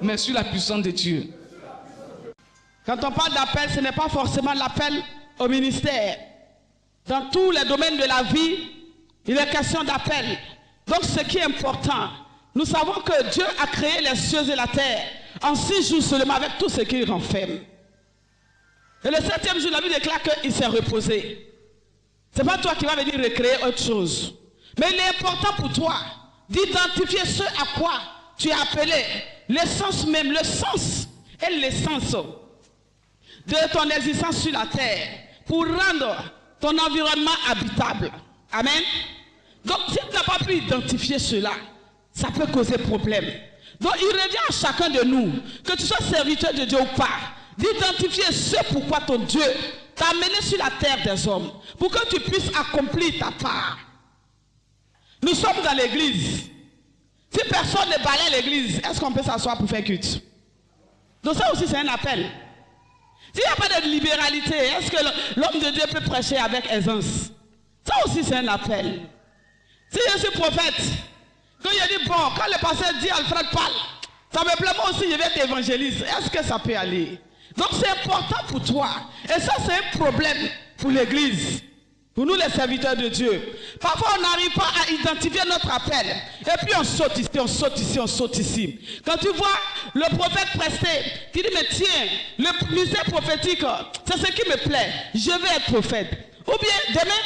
mais sur la puissance de Dieu. Quand on parle d'appel, ce n'est pas forcément l'appel au ministère. Dans tous les domaines de la vie, il est question d'appel. Donc ce qui est important, nous savons que Dieu a créé les cieux et la terre en 6 jours seulement avec tout ce qu'il renferme. Et le 7e jour, la Bible déclare qu'il s'est reposé. Ce n'est pas toi qui vas venir recréer autre chose. Mais il est important pour toi d'identifier ce à quoi tu es appelé, l'essence même, le sens et l'essence de ton existence sur la terre pour rendre ton environnement habitable. Amen. Donc si tu n'as pas pu identifier cela, ça peut causer problème. Donc il revient à chacun de nous, que tu sois serviteur de Dieu ou pas, d'identifier ce pourquoi ton Dieu t'a amené sur la terre des hommes, pour que tu puisses accomplir ta part. Nous sommes dans l'église. Si personne ne balaye l'église, est-ce qu'on peut s'asseoir pour faire culte? Donc ça aussi c'est un appel. S'il n'y a pas de libéralité, est-ce que l'homme de Dieu peut prêcher avec aisance? Ça aussi c'est un appel. Si je suis prophète, quand il dit bon, quand le pasteur dit Alfred parle, ça me plaît, moi aussi je vais être évangéliste. Est-ce que ça peut aller? Donc c'est important pour toi. Et ça c'est un problème pour l'église. Pour nous les serviteurs de Dieu. Parfois on n'arrive pas à identifier notre appel. Et puis on saute ici, on saute ici, on saute ici. Quand tu vois le prophète prester, qui dit mais tiens, le ministère prophétique, c'est ce qui me plaît. Je vais être prophète. Ou bien demain,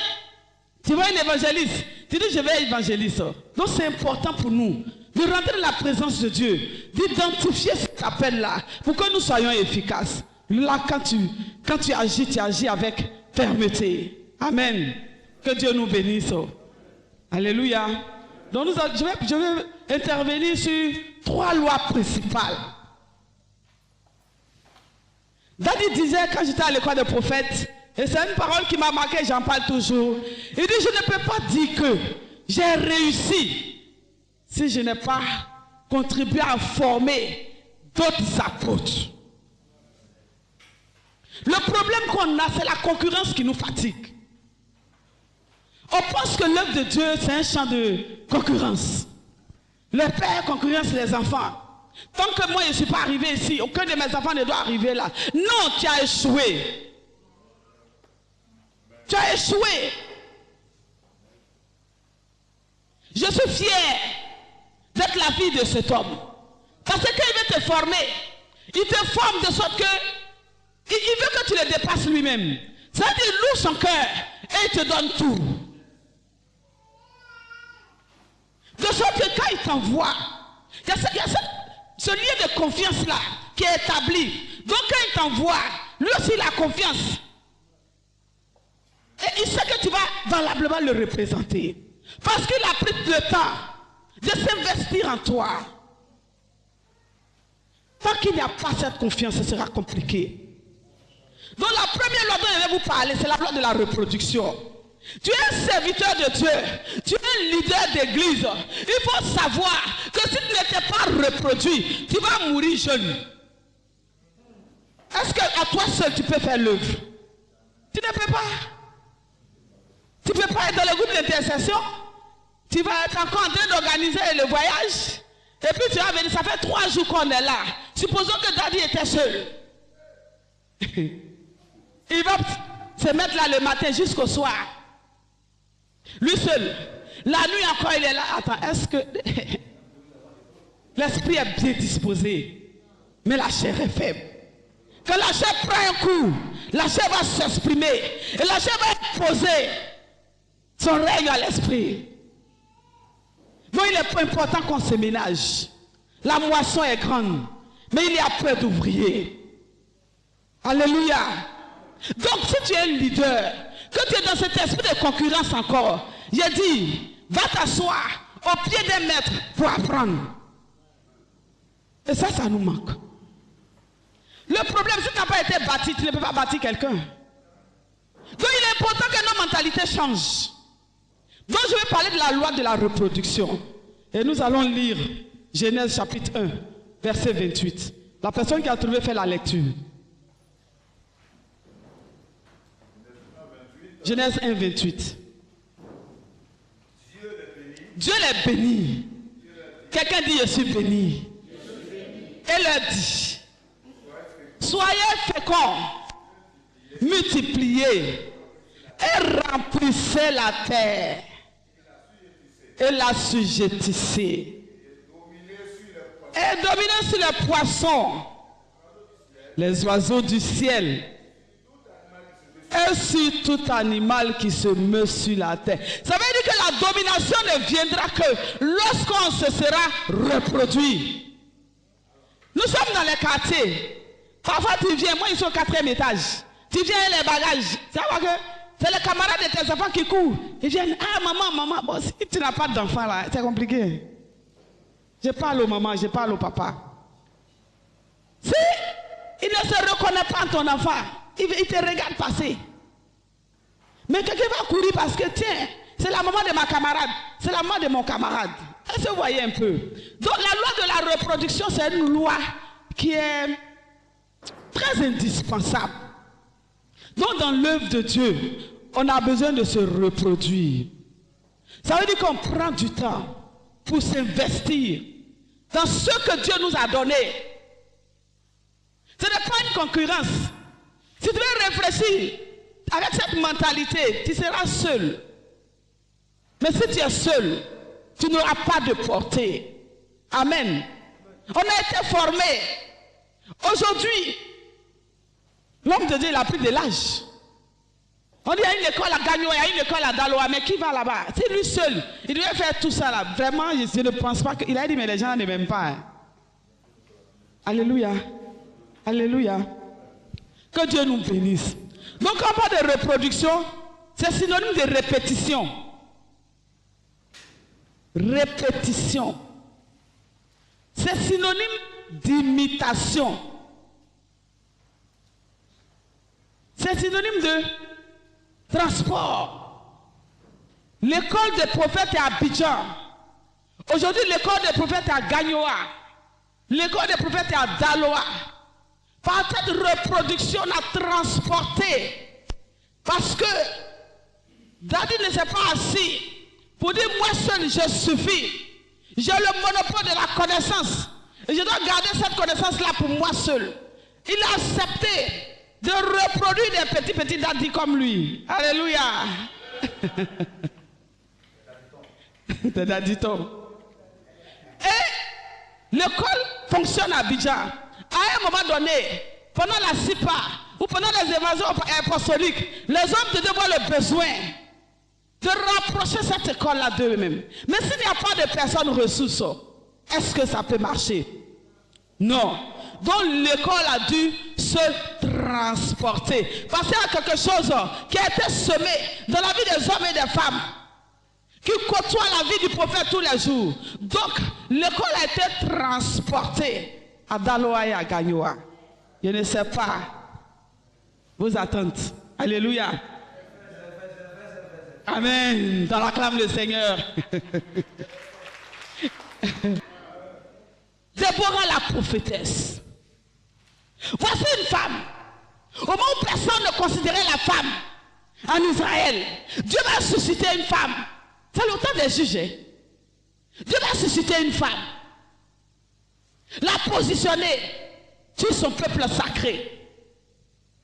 tu vois un évangéliste, tu dis je vais être évangéliste. Donc c'est important pour nous de rentrer dans la présence de Dieu, d'identifier cet appel-là, pour que nous soyons efficaces. Là, quand tu agis avec fermeté. Amen. Que Dieu nous bénisse. Alléluia. Donc je vais intervenir sur 3 lois principales. David disait quand j'étais à l'école des prophètes, et c'est une parole qui m'a marqué, j'en parle toujours. Il dit je ne peux pas dire que j'ai réussi si je n'ai pas contribué à former d'autres apôtres. Le problème qu'on a, c'est la concurrence qui nous fatigue. On pense que l'œuvre de Dieu, c'est un champ de concurrence. Le père concurrence les enfants. Tant que moi, je ne suis pas arrivé ici, aucun de mes enfants ne doit arriver là. Non, tu as échoué. Tu as échoué. Je suis fier d'être la fille de cet homme. Parce qu'il veut te former. Il te forme de sorte que il veut que tu le dépasses lui-même. C'est-à-dire, il loue son cœur et il te donne tout. De sorte que quand il t'envoie, il y a ce lien de confiance là. qui est établi. Donc quand il t'envoie, lui aussi il a confiance. Et il sait que tu vas valablement le représenter. Parce qu'il a pris le temps de s'investir en toi. Tant qu'il n'y a pas cette confiance, ce sera compliqué. Donc la première loi dont je vais vous parler, c'est la loi de la reproduction. Tu es un serviteur de Dieu, tu es un leader d'église. Il faut savoir que si tu n'étais pas reproduit, tu vas mourir jeune. Est-ce qu'à toi seul tu peux faire l'œuvre? Tu ne peux pas. Tu ne peux pas être dans le groupe d'intercession. Tu vas être encore en train d'organiser le voyage. Et puis tu vas venir, ça fait 3 jours qu'on est là. Supposons que Daddy était seul. Il va se mettre là le matin jusqu'au soir. Lui seul. La nuit encore, il est là. Attends, est-ce que l'esprit est bien disposé, mais la chair est faible. Quand la chair prend un coup, la chair va s'exprimer. Et la chair va imposer son règne à l'esprit. Donc il est important qu'on se ménage. La moisson est grande, mais il y a peu d'ouvriers. Alléluia. Donc si tu es un leader, que tu es dans cet esprit de concurrence encore, j'ai dit, va t'asseoir au pied d'un maître pour apprendre. Et ça nous manque. Le problème, si tu n'as pas été bâti, tu ne peux pas bâtir quelqu'un. Donc il est important que nos mentalités changent. Donc je vais parler de la loi de la reproduction. Et nous allons lire Genèse chapitre 1, verset 28. La personne qui a trouvé fait la lecture. Genèse 1, 28. Dieu les bénit. Quelqu'un dit je suis béni. Et leur dit, soyez féconds, multipliez et remplissez la terre et la sujettissez et dominez sur les poissons, les oiseaux du ciel et sur tout animal qui se meut sur la terre. Ça veut dire que la domination ne viendra que lorsqu'on se sera reproduit. Nous sommes dans les quartiers. Parfois tu viens, moi ils sont au 4e étage. Tu viens les bagages. Ça va que c'est les camarades de tes enfants qui courent. Ils viennent, ah maman, bon, si tu n'as pas d'enfant là, c'est compliqué. Je parle aux mamans, je parle au papa. Si il ne se reconnaît pas en ton enfant, il te regarde passer. Mais quelqu'un va courir parce que tiens, c'est la maman de ma camarade, c'est la maman de mon camarade. Est-ce que vous voyez un peu? Donc la loi de la reproduction, c'est une loi qui est très indispensable. Donc dans l'œuvre de Dieu, on a besoin de se reproduire. Ça veut dire qu'on prend du temps pour s'investir dans ce que Dieu nous a donné. Ce n'est pas une concurrence. Si tu veux réfléchir avec cette mentalité, tu seras seul. Mais si tu es seul, tu n'auras pas de portée. Amen. On a été formés. Aujourd'hui, l'homme de Dieu, il a pris de l'âge. On dit, il y a une école à Gagnon, il y a une école à Daloa, mais qui va là-bas? C'est lui seul. Il devait faire tout ça là. Vraiment, je ne pense pas qu'il a dit, mais les gens ne m'aiment pas. Alléluia. Alléluia. Que Dieu nous bénisse. Donc, quand on parle de reproduction, c'est synonyme de répétition. Répétition. C'est synonyme d'imitation. C'est synonyme de transport. L'école des prophètes est à Abidjan. Aujourd'hui, l'école des prophètes est à Gagnoa. L'école des prophètes est à Daloa. Par cette reproduction, on a transporté. Parce que David ne s'est pas assis pour dire moi seul je suffis. J'ai le monopole de la connaissance. Et je dois garder cette connaissance-là pour moi seul. Il a accepté de reproduire des petits dadis comme lui. Alléluia. Des daditons. Et l'école fonctionne à Abidjan. À un moment donné, pendant la SIPA ou pendant les évasions apostoliques, les hommes de Dieu voient le besoin de rapprocher cette école-là d'eux-mêmes. Mais s'il n'y a pas de personnes ressources, est-ce que ça peut marcher? Non. dont l'école a dû se transporter. Parce qu'il y a quelque chose qui a été semé dans la vie des hommes et des femmes qui côtoient la vie du prophète tous les jours. Donc, l'école a été transportée à Daloa et à Gagnoa. Je ne sais pas vos attentes. Alléluia. Amen. Dans l'acclame le Seigneur. Déborah la prophétesse. Voici une femme. Au moment où personne ne considérait la femme en Israël, Dieu va susciter une femme. C'est le temps des juges. Dieu va susciter une femme. La positionner sur son peuple sacré.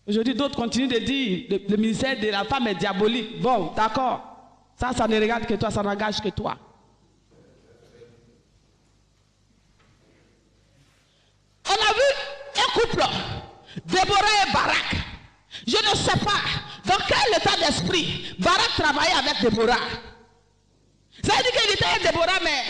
Aujourd'hui, d'autres continuent de dire le ministère de la femme est diabolique. Bon, d'accord. Ça ne regarde que toi, ça n'engage que toi. On a vu un couple, Déborah et Barak. Je ne sais pas dans quel état d'esprit Barak travaillait avec Déborah. Ça veut dire qu'il était avec Déborah, mais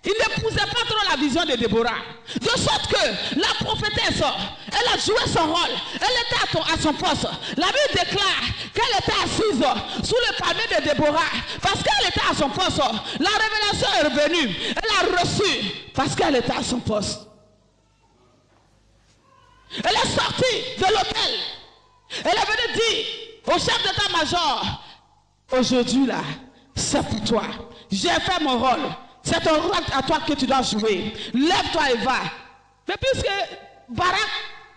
il n'épousait pas trop la vision de Déborah. De sorte que la prophétesse, elle a joué son rôle. Elle était à son poste. La Bible déclare qu'elle était assise sous le palmier de Déborah. Parce qu'elle était à son poste. La révélation est revenue. Elle a reçu parce qu'elle était à son poste. Elle est sortie de l'hôtel. Elle est venue dire au chef d'état-major, aujourd'hui là, c'est pour toi. J'ai fait mon rôle. C'est ton rôle à toi que tu dois jouer. Lève-toi et va. Mais puisque Barak,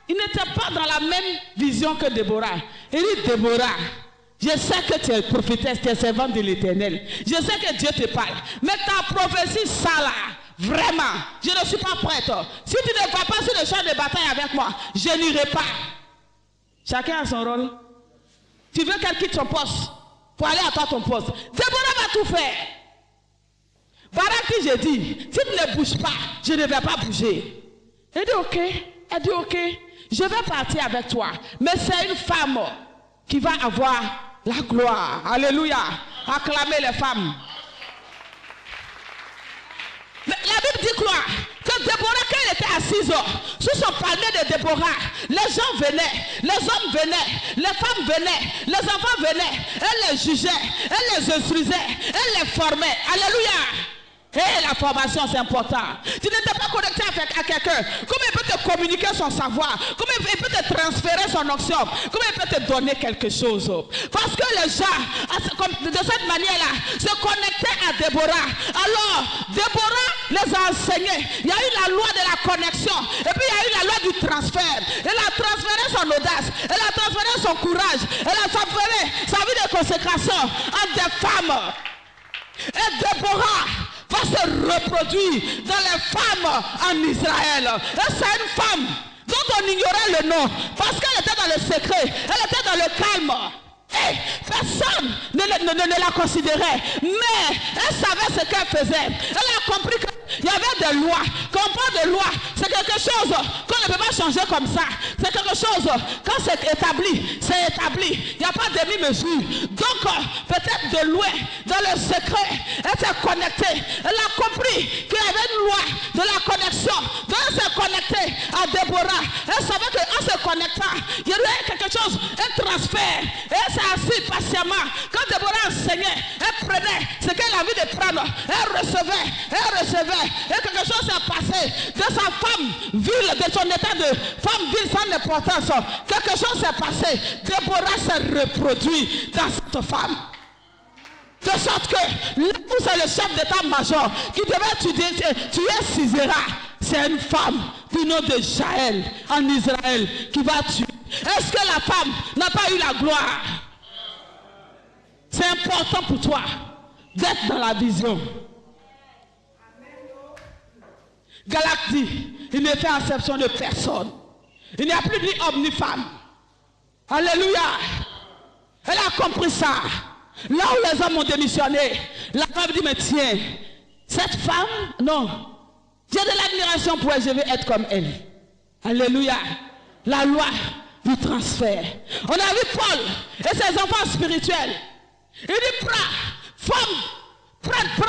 il n'était pas dans la même vision que Déborah. Il dit, Déborah, je sais que tu es prophétesse, tu es servante de l'Éternel. Je sais que Dieu te parle. Mais ta prophétie, ça là, vraiment, je ne suis pas prête. Si tu ne vas pas sur le champ de bataille avec moi, je n'irai pas. Chacun a son rôle. Tu veux qu'elle quitte son poste pour aller à toi ton poste. Déborah va tout faire. Barak dit, j'ai dit, si tu ne bouges pas, je ne vais pas bouger. Elle dit, ok. Elle dit, ok, je vais partir avec toi. Mais c'est une femme qui va avoir la gloire. Alléluia. Acclamez les femmes. La Bible dit quoi? Que Déborah, quand elle était assise sous son palmier de Déborah, les gens venaient, les hommes venaient, les femmes venaient, les enfants venaient. Elle les jugeait, elle les instruisait, elle les formait. Alléluia. Et la formation, c'est important. Tu n'étais pas connecté à quelqu'un. Comment il peut te communiquer son savoir? Comment il peut te transférer son onction? Comment il peut te donner quelque chose? Parce que les gens, de cette manière-là, se connectaient à Déborah. Alors, Déborah les a enseignés. Il y a eu la loi de la connexion. Et puis, il y a eu la loi du transfert. Elle a transféré son audace. Elle a transféré son courage. Elle a transféré sa vie de consécration à des femmes. Et Déborah va se reproduire dans les femmes en Israël. Et c'est une femme dont on ignorait le nom parce qu'elle était dans le secret, elle était dans le calme. Et personne ne la considérait, mais elle savait ce qu'elle faisait. Elle a compris qu'il y avait des lois. Quand on parle de loi, c'est quelque chose qu'on ne peut pas changer comme ça. C'est quelque chose, quand c'est établi, c'est établi. Il n'y a pas de demi-mesure. Donc, peut-être de loin, dans le secret, elle s'est connectée. Elle a compris qu'il y avait une loi de la connexion. Donc, elle s'est connectée à Déborah. Elle savait qu'en se connectant, il y avait quelque chose, un transfert. Et elle s'est assise patiemment. Quand Déborah enseignait, elle prenait ce qu'elle avait de prendre. Elle recevait, elle recevait. Et quelque chose s'est passé de sa femme ville, de son état de femme ville sans importance. Quelque chose s'est passé. Déborah s'est reproduit dans cette femme. De sorte que là où c'est le chef d'état-major qui devait tuer Sisera, c'est une femme du nom de Jaël en Israël qui va tuer. Est-ce que la femme n'a pas eu la gloire? C'est important pour toi d'être dans la vision. Galate dit, il ne fait exception de personne. Il n'y a plus ni homme ni femme. Alléluia. Elle a compris ça. Là où les hommes ont démissionné, la femme dit, mais tiens, cette femme, non, j'ai de l'admiration pour elle, je vais être comme elle. Alléluia. La loi du transfert. On a vu Paul et ses enfants spirituels. Il dit, prends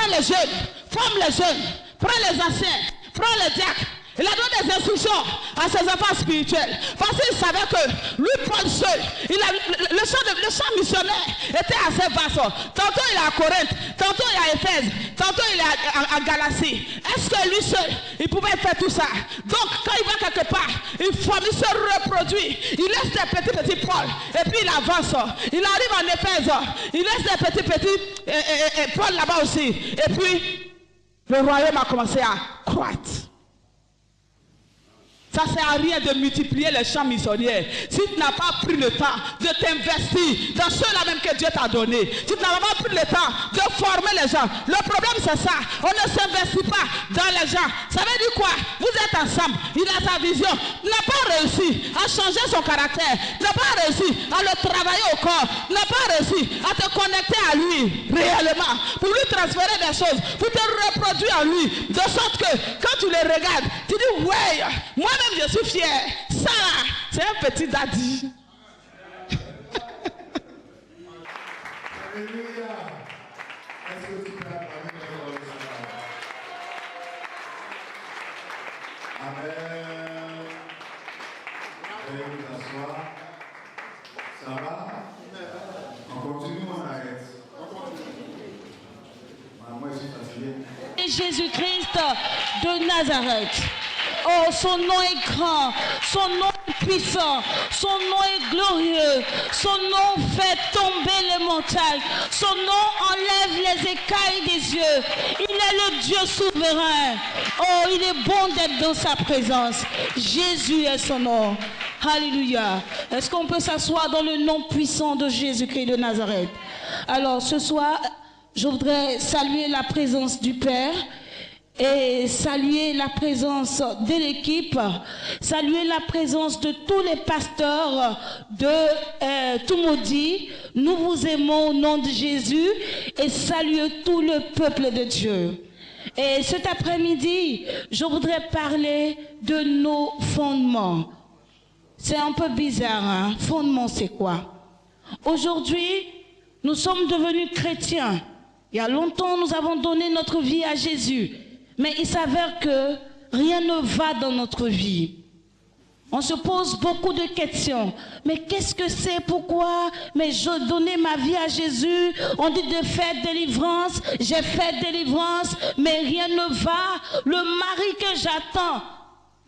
les jeunes, forme les jeunes, prends les anciens, prends les diacres, Il a donné des instructions à ses enfants spirituels. Parce qu'il savait que lui, Paul seul, le champ missionnaire était assez vaste. Tantôt il est à Corinthe, tantôt il est à Éphèse, tantôt il est à Galatie. Est-ce que lui seul, il pouvait faire tout ça? Donc quand il va quelque part, une famille se reproduit. Il laisse des petits Paul et puis il avance. Il arrive en Éphèse, il laisse des petits Paul là-bas aussi. Et puis le royaume a commencé à croître. Ça ne sert à rien de multiplier les champs missionnaires si tu n'as pas pris le temps de t'investir dans ceux-là même que Dieu t'a donné. Si tu n'as pas pris le temps de former les gens. Le problème c'est ça. On ne s'investit pas dans les gens. Ça veut dire quoi? Vous êtes ensemble. Il a sa vision. Il n'a pas réussi à changer son caractère. Il n'a pas réussi à le travailler au corps. Il n'a pas réussi à te connecter à lui réellement. Pour lui transférer des choses. Pour te reproduire en lui. De sorte que quand tu les regardes, tu dis ouais, moi-même je suis fier. Ça, c'est un petit daddy. Alléluia. Est-ce que tu peux acclamer le Seigneur? Amen. Veuillez vous asseoir. Ça va? On continue ou on arrête? Moi, je suis fatigué. Et Jésus-Christ de Nazareth. Oh, son nom est grand, son nom est puissant, son nom est glorieux, son nom fait tomber les montagnes, son nom enlève les écailles des yeux. Il est le Dieu souverain. Oh, il est bon d'être dans sa présence. Jésus est son nom. Alléluia. Est-ce qu'on peut s'asseoir dans le nom puissant de Jésus-Christ de Nazareth? Alors, ce soir, je voudrais saluer la présence du Père et saluer la présence de l'équipe, saluer la présence de tous les pasteurs de Toumoudi. Nous vous aimons au nom de Jésus et saluer tout le peuple de Dieu. Et cet après-midi, je voudrais parler de nos fondements. C'est un peu bizarre, hein? Fondement, c'est quoi? Aujourd'hui, nous sommes devenus chrétiens. Il y a longtemps, nous avons donné notre vie à Jésus. Mais il s'avère que rien ne va dans notre vie. On se pose beaucoup de questions. Mais qu'est-ce que c'est? Pourquoi? Mais je donnais ma vie à Jésus. On dit de faire délivrance. J'ai fait délivrance. Mais rien ne va. Le mari que j'attends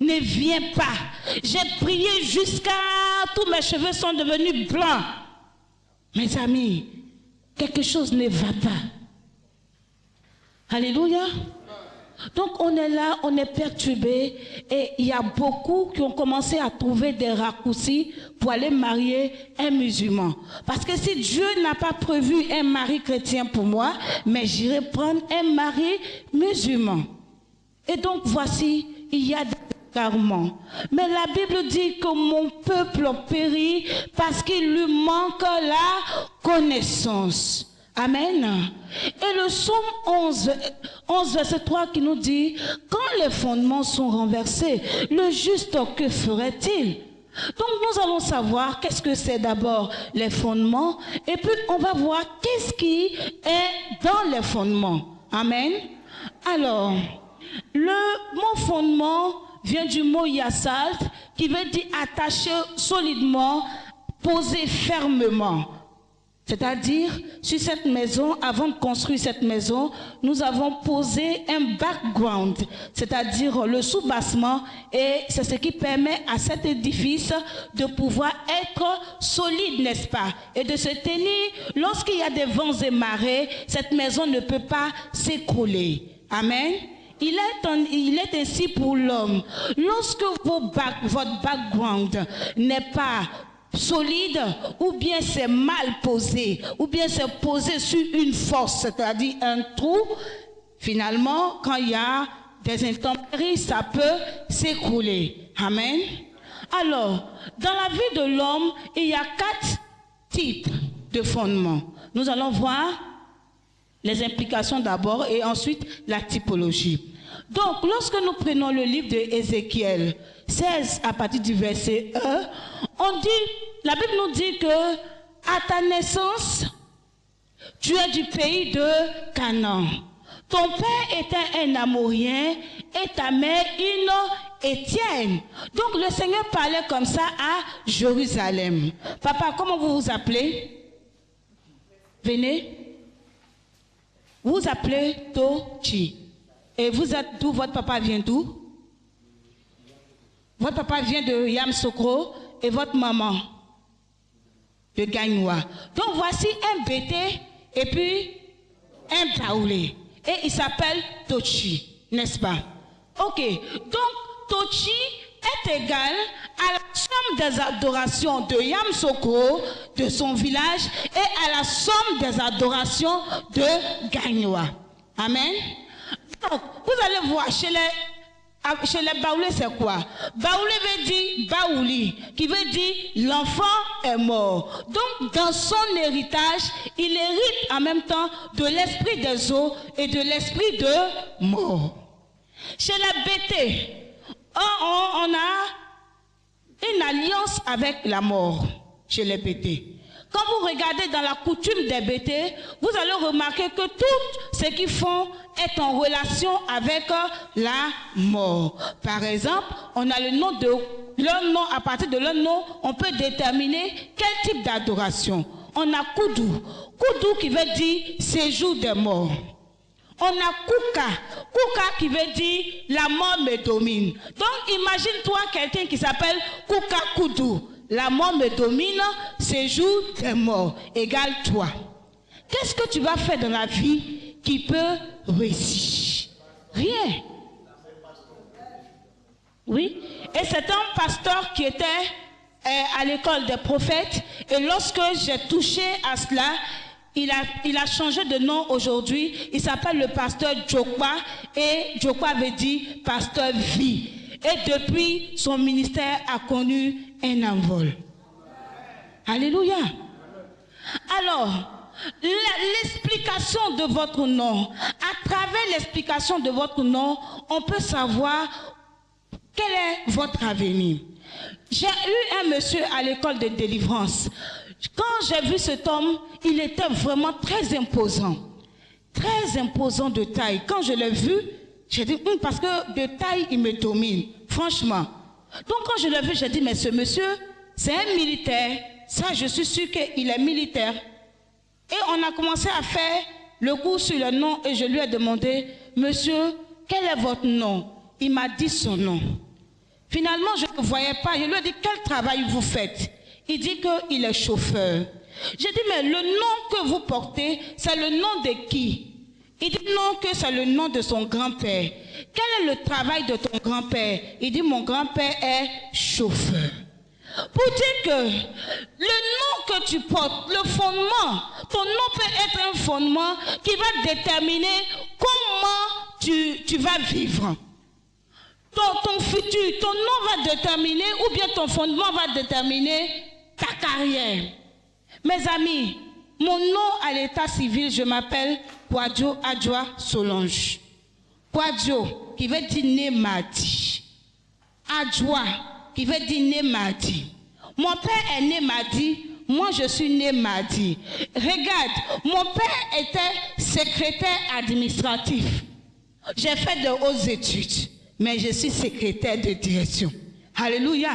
ne vient pas. J'ai prié jusqu'à... Tous mes cheveux sont devenus blancs. Mes amis, quelque chose ne va pas. Alléluia. Donc on est là, on est perturbé et il y a beaucoup qui ont commencé à trouver des raccourcis pour aller marier un musulman. Parce que si Dieu n'a pas prévu un mari chrétien pour moi, mais j'irai prendre un mari musulman. Et donc voici, il y a des égarements. Mais la Bible dit que mon peuple périt parce qu'il lui manque la connaissance. Amen. Et le psaume 11 verset 3 qui nous dit, quand les fondements sont renversés, le juste que ferait-il? Donc nous allons savoir qu'est-ce que c'est d'abord les fondements et puis on va voir qu'est-ce qui est dans les fondements. Amen. Alors, le mot fondement vient du mot yasalt qui veut dire attacher solidement, poser fermement. C'est-à-dire, sur cette maison, avant de construire cette maison, nous avons posé un background, c'est-à-dire le sous-bassement, et c'est ce qui permet à cet édifice de pouvoir être solide, n'est-ce pas? Et de se tenir, lorsqu'il y a des vents et marées, cette maison ne peut pas s'écrouler. Amen. Il est ainsi pour l'homme. Lorsque votre background n'est pas solide, ou bien c'est mal posé, ou bien c'est posé sur une force, c'est-à-dire un trou, finalement, quand il y a des intempéries, ça peut s'écrouler. Amen. Alors, dans la vie de l'homme, il y a 4 types de fondements. Nous allons voir les implications d'abord et ensuite la typologie. Donc, lorsque nous prenons le livre de Ézéchiel 16 à partir du verset 1, la Bible nous dit que à ta naissance, tu es du pays de Canaan. Ton père était un Amorien et ta mère une Étienne. Donc le Seigneur parlait comme ça à Jérusalem. Papa, comment vous vous appelez? Venez. Vous vous appelez Tochi. Et vous êtes d'où? Votre papa vient d'où? Votre papa vient de Yamsokro et votre maman de Gagnoua. Donc voici un bété et puis un baoulé. Et il s'appelle Tochi, n'est-ce pas? Ok, donc Tochi est égal à la somme des adorations de Yamsokro, de son village, et à la somme des adorations de Gagnoua. Amen. Donc, vous allez voir, chez les baoulés, c'est quoi? Baoulé veut dire baouli, qui veut dire l'enfant est mort. Donc, dans son héritage, il hérite en même temps de l'esprit des eaux et de l'esprit de mort. Chez les bétés, on a une alliance avec la mort chez les bétés. Quand vous regardez dans la coutume des bétés, vous allez remarquer que tout ce qu'ils font est en relation avec la mort. Par exemple, on a le nom de leur nom, à partir de leur nom, on peut déterminer quel type d'adoration. On a Koudou. Koudou qui veut dire séjour des morts. On a Kouka. Kouka qui veut dire la mort me domine. Donc imagine-toi quelqu'un qui s'appelle Kouka Koudou. La mort me domine, séjour des morts, égale toi. Qu'est-ce que tu vas faire dans la vie qui peut réussir? Rien. Oui. Et c'est un pasteur qui était à l'école des prophètes. Et lorsque j'ai touché à cela, il a changé de nom aujourd'hui. Il s'appelle le pasteur Djokwa. Et Djokwa veut dire pasteur vie. Et depuis, son ministère a connu un envol. Alléluia. Alors, l'explication de votre nom, à travers l'explication de votre nom, on peut savoir quel est votre avenir. J'ai eu un monsieur à l'école de délivrance. Quand j'ai vu cet homme, il était vraiment très imposant de taille. Quand je l'ai vu, j'ai dit, parce que de taille, il me domine, franchement. Donc quand je l'ai vu, j'ai dit, mais ce monsieur, c'est un militaire. Ça, je suis sûr qu'il est militaire. Et on a commencé à faire le cours sur le nom et je lui ai demandé, monsieur, quel est votre nom? Il m'a dit son nom. Finalement, je ne voyais pas. Je lui ai dit, quel travail vous faites? Il dit qu'il est chauffeur. J'ai dit, mais le nom que vous portez, c'est le nom de qui? Il dit non, que c'est le nom de son grand-père. Quel est le travail de ton grand-père? Il dit, mon grand-père est chauffeur. Pour dire que le nom que tu portes, le fondement, ton nom peut être un fondement qui va déterminer comment tu vas vivre. Ton futur, ton nom va déterminer, ou bien ton fondement va déterminer ta carrière. Mes amis, mon nom à l'état civil, je m'appelle Kwadjo Adjoa Solange. Kwadjo, qui veut dire né mardi. Adjoa, qui veut dire né mardi. Mon père est né mardi, moi je suis né mardi. Regarde, mon père était secrétaire administratif. J'ai fait de hautes études, mais je suis secrétaire de direction. Alléluia.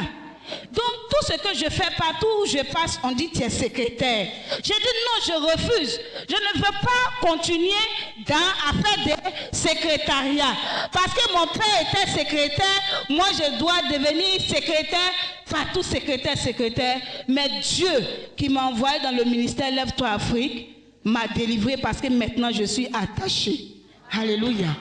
Donc tout ce que je fais partout où je passe, on dit tu es secrétaire. J'ai dit non, je refuse. Je ne veux pas continuer à faire des secrétariats. Parce que mon père était secrétaire, moi je dois devenir secrétaire, partout secrétaire. Mais Dieu qui m'a envoyé dans le ministère Lève-toi Afrique m'a délivré parce que maintenant je suis attaché. Alléluia.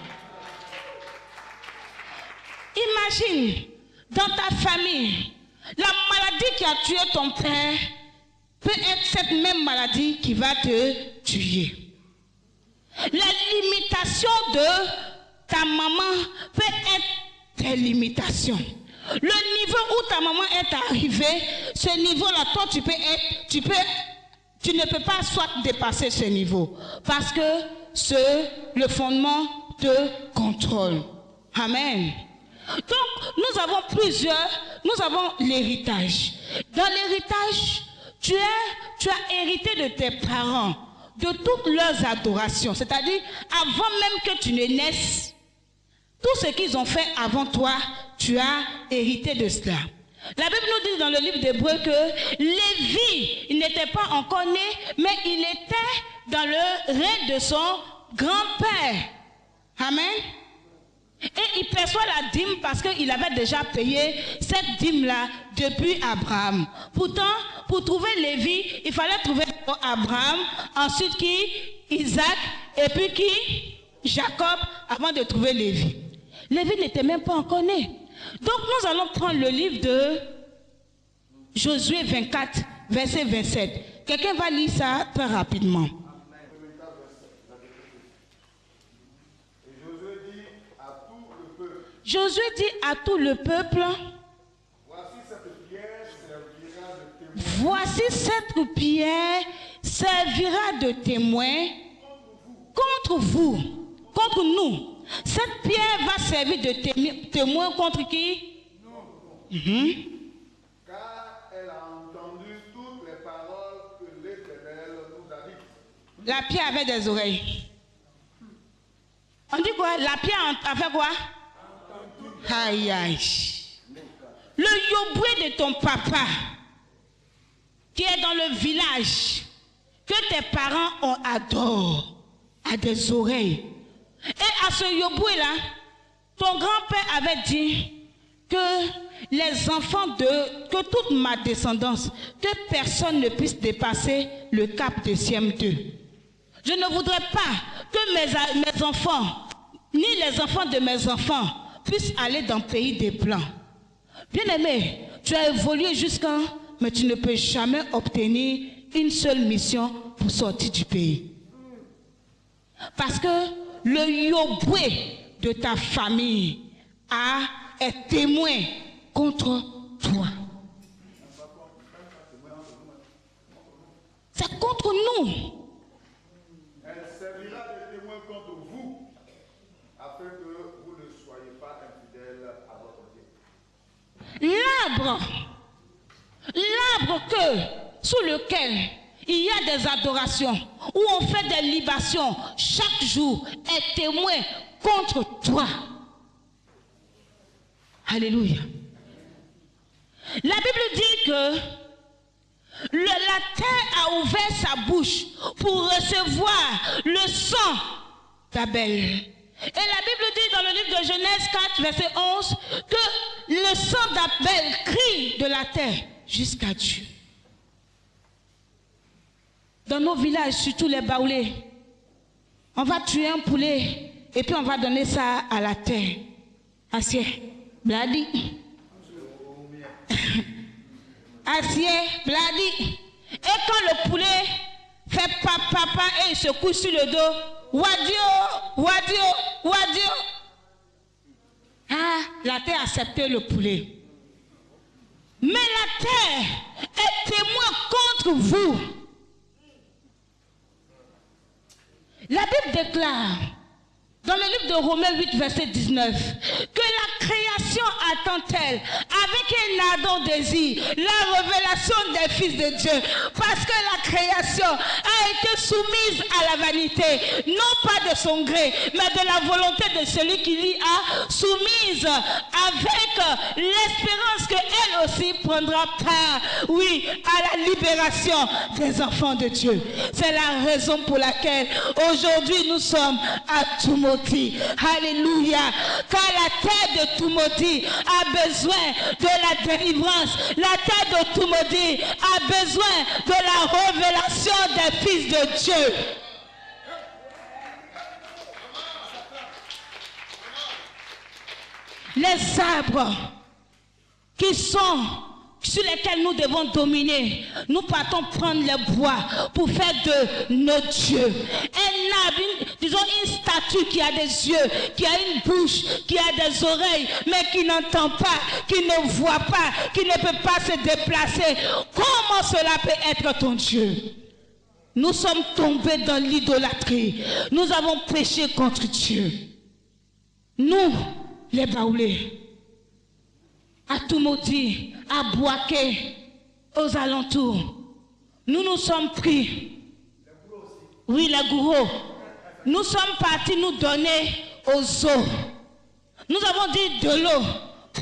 Imagine, dans ta famille, la maladie qui a tué ton père peut être cette même maladie qui va te tuer. La limitation de ta maman peut être tes limitations. Le niveau où ta maman est arrivée, ce niveau-là, toi tu ne peux pas soit dépasser ce niveau. Parce que le fondement te contrôle. Amen. Donc, nous avons l'héritage. Dans l'héritage, tu as hérité de tes parents, de toutes leurs adorations. C'est-à-dire, avant même que tu ne naisses, tout ce qu'ils ont fait avant toi, tu as hérité de cela. La Bible nous dit dans le livre d'Hébreux que Lévi, il n'était pas encore né, mais il était dans le règne de son grand-père. Amen. Et il perçoit la dîme parce qu'il avait déjà payé cette dîme-là depuis Abraham. Pourtant, pour trouver Lévi, il fallait trouver Abraham, ensuite qui? Isaac, et puis qui? Jacob, avant de trouver Lévi. Lévi n'était même pas encore né. Donc nous allons prendre le livre de Josué 24, verset 27. Quelqu'un va lire ça très rapidement. Josué dit à tout le peuple, voici cette pierre servira de témoin contre vous, contre nous. Cette pierre va servir de témoin contre qui? Car elle a entendu toutes les paroles que l'Éternel nous a dites. La pierre avait des oreilles. On dit quoi? La pierre a fait quoi? Aïe aïe. Le yoboué de ton papa qui est dans le village que tes parents adorent a des oreilles. Et à ce yoboué là, ton grand-père avait dit que les enfants que toute ma descendance, que personne ne puisse dépasser le cap de Siem 2. Je ne voudrais pas que mes enfants, ni les enfants de mes enfants, puissent aller dans le pays des Blancs. Bien-aimé, tu as évolué jusqu'à, mais tu ne peux jamais obtenir une seule mission pour sortir du pays. Parce que le yoboué de ta famille est témoin contre toi. C'est contre nous. Elle servira de témoin contre vous, afin que vous ne soyez pas infidèles à votre Dieu. L'arbre sous lequel il y a des adorations, où on fait des libations chaque jour, est témoin contre toi. Alléluia. La Bible dit que la terre a ouvert sa bouche pour recevoir le sang d'Abel. Et la Bible dit dans le livre de Genèse 4, verset 11, que le sang d'Abel crie de la terre jusqu'à Dieu. Dans nos villages, surtout les baoulés, on va tuer un poulet et puis on va donner ça à la terre. Assied, bladi. Assied, bladi. Et quand le poulet fait papa et il se couche sur le dos, wadio, wadio, wadio. Ah, la terre a accepté le poulet. Mais la terre est témoin contre vous. La Bible déclare, dans le livre de Romains 8, verset 19, que la création attend-elle avec un ardent désir la révélation des fils de Dieu, parce que la création a été soumise à la vanité, non pas de son gré, mais de la volonté de celui qui l'y a soumise, avec l'espérance qu'elle aussi prendra part, oui, à la libération des enfants de Dieu. C'est la raison pour laquelle aujourd'hui nous sommes à Tumoti. Alléluia. Car la terre de Tumoti a besoin de la délivrance. La terre de Tumoti a besoin de la révélation des fils de Dieu. Les arbres qui sont sur lesquels nous devons dominer, nous partons prendre les bois pour faire de nos dieux un arbre, disons une statue qui a des yeux, qui a une bouche, qui a des oreilles, mais qui n'entend pas, qui ne voit pas, qui ne peut pas se déplacer. Comment cela peut être ton Dieu? Nous sommes tombés dans l'idolâtrie. Nous avons péché contre Dieu. Nous, les baoulés, à Tumoti, à Boaké, aux alentours, nous nous sommes pris. Oui, les gourous. Nous sommes partis nous donner aux eaux. Nous avons dit de l'eau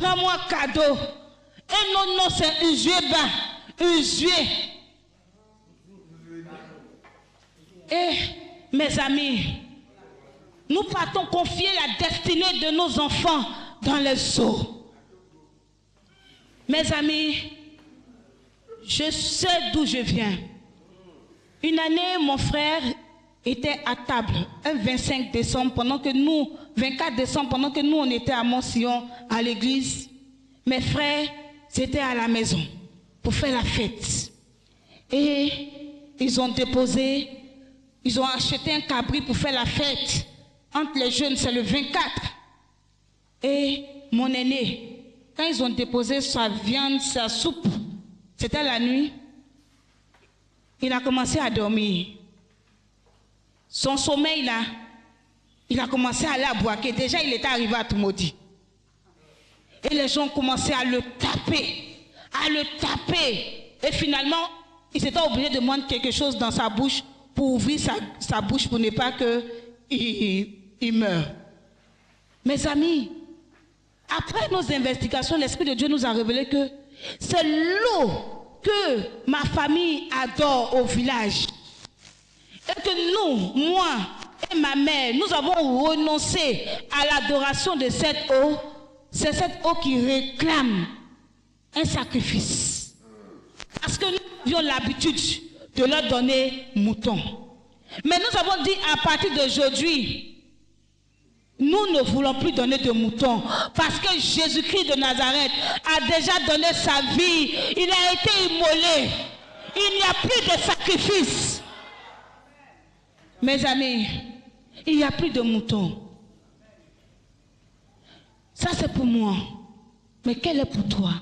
prends-moi cadeau. Et non, non, c'est Usué bas. Usué. Et mes amis, nous partons confier la destinée de nos enfants dans les eaux. Mes amis, je sais d'où je viens. Une année, mon frère était à table, un 25 décembre, 24 décembre, pendant que nous, on était à Mont-Sion, à l'église. Mes frères, c'était à la maison pour faire la fête. Et ils ont acheté un cabri pour faire la fête. Entre les jeunes, c'est le 24. Et mon aîné, quand ils ont déposé sa viande, sa soupe, c'était la nuit, il a commencé à dormir. Son sommeil là, il a commencé à aller à Boaké. Déjà, il était arrivé à Toumaudi. Et les gens ont commencé à le taper. Et finalement, il s'était obligé de mettre quelque chose dans sa bouche pour ouvrir sa bouche pour ne pas qu'il meure. Mes amis, après nos investigations, l'Esprit de Dieu nous a révélé que c'est l'eau que ma famille adore au village. Et que nous, moi et ma mère, nous avons renoncé à l'adoration de cette eau. C'est cette eau qui réclame un sacrifice. Parce que nous avions l'habitude de leur donner mouton. Mais nous avons dit à partir d'aujourd'hui, nous ne voulons plus donner de moutons. Parce que Jésus-Christ de Nazareth a déjà donné sa vie. Il a été immolé. Il n'y a plus de sacrifice. Mes amis, il n'y a plus de moutons. Ça c'est pour moi. Mais quel est pour toi?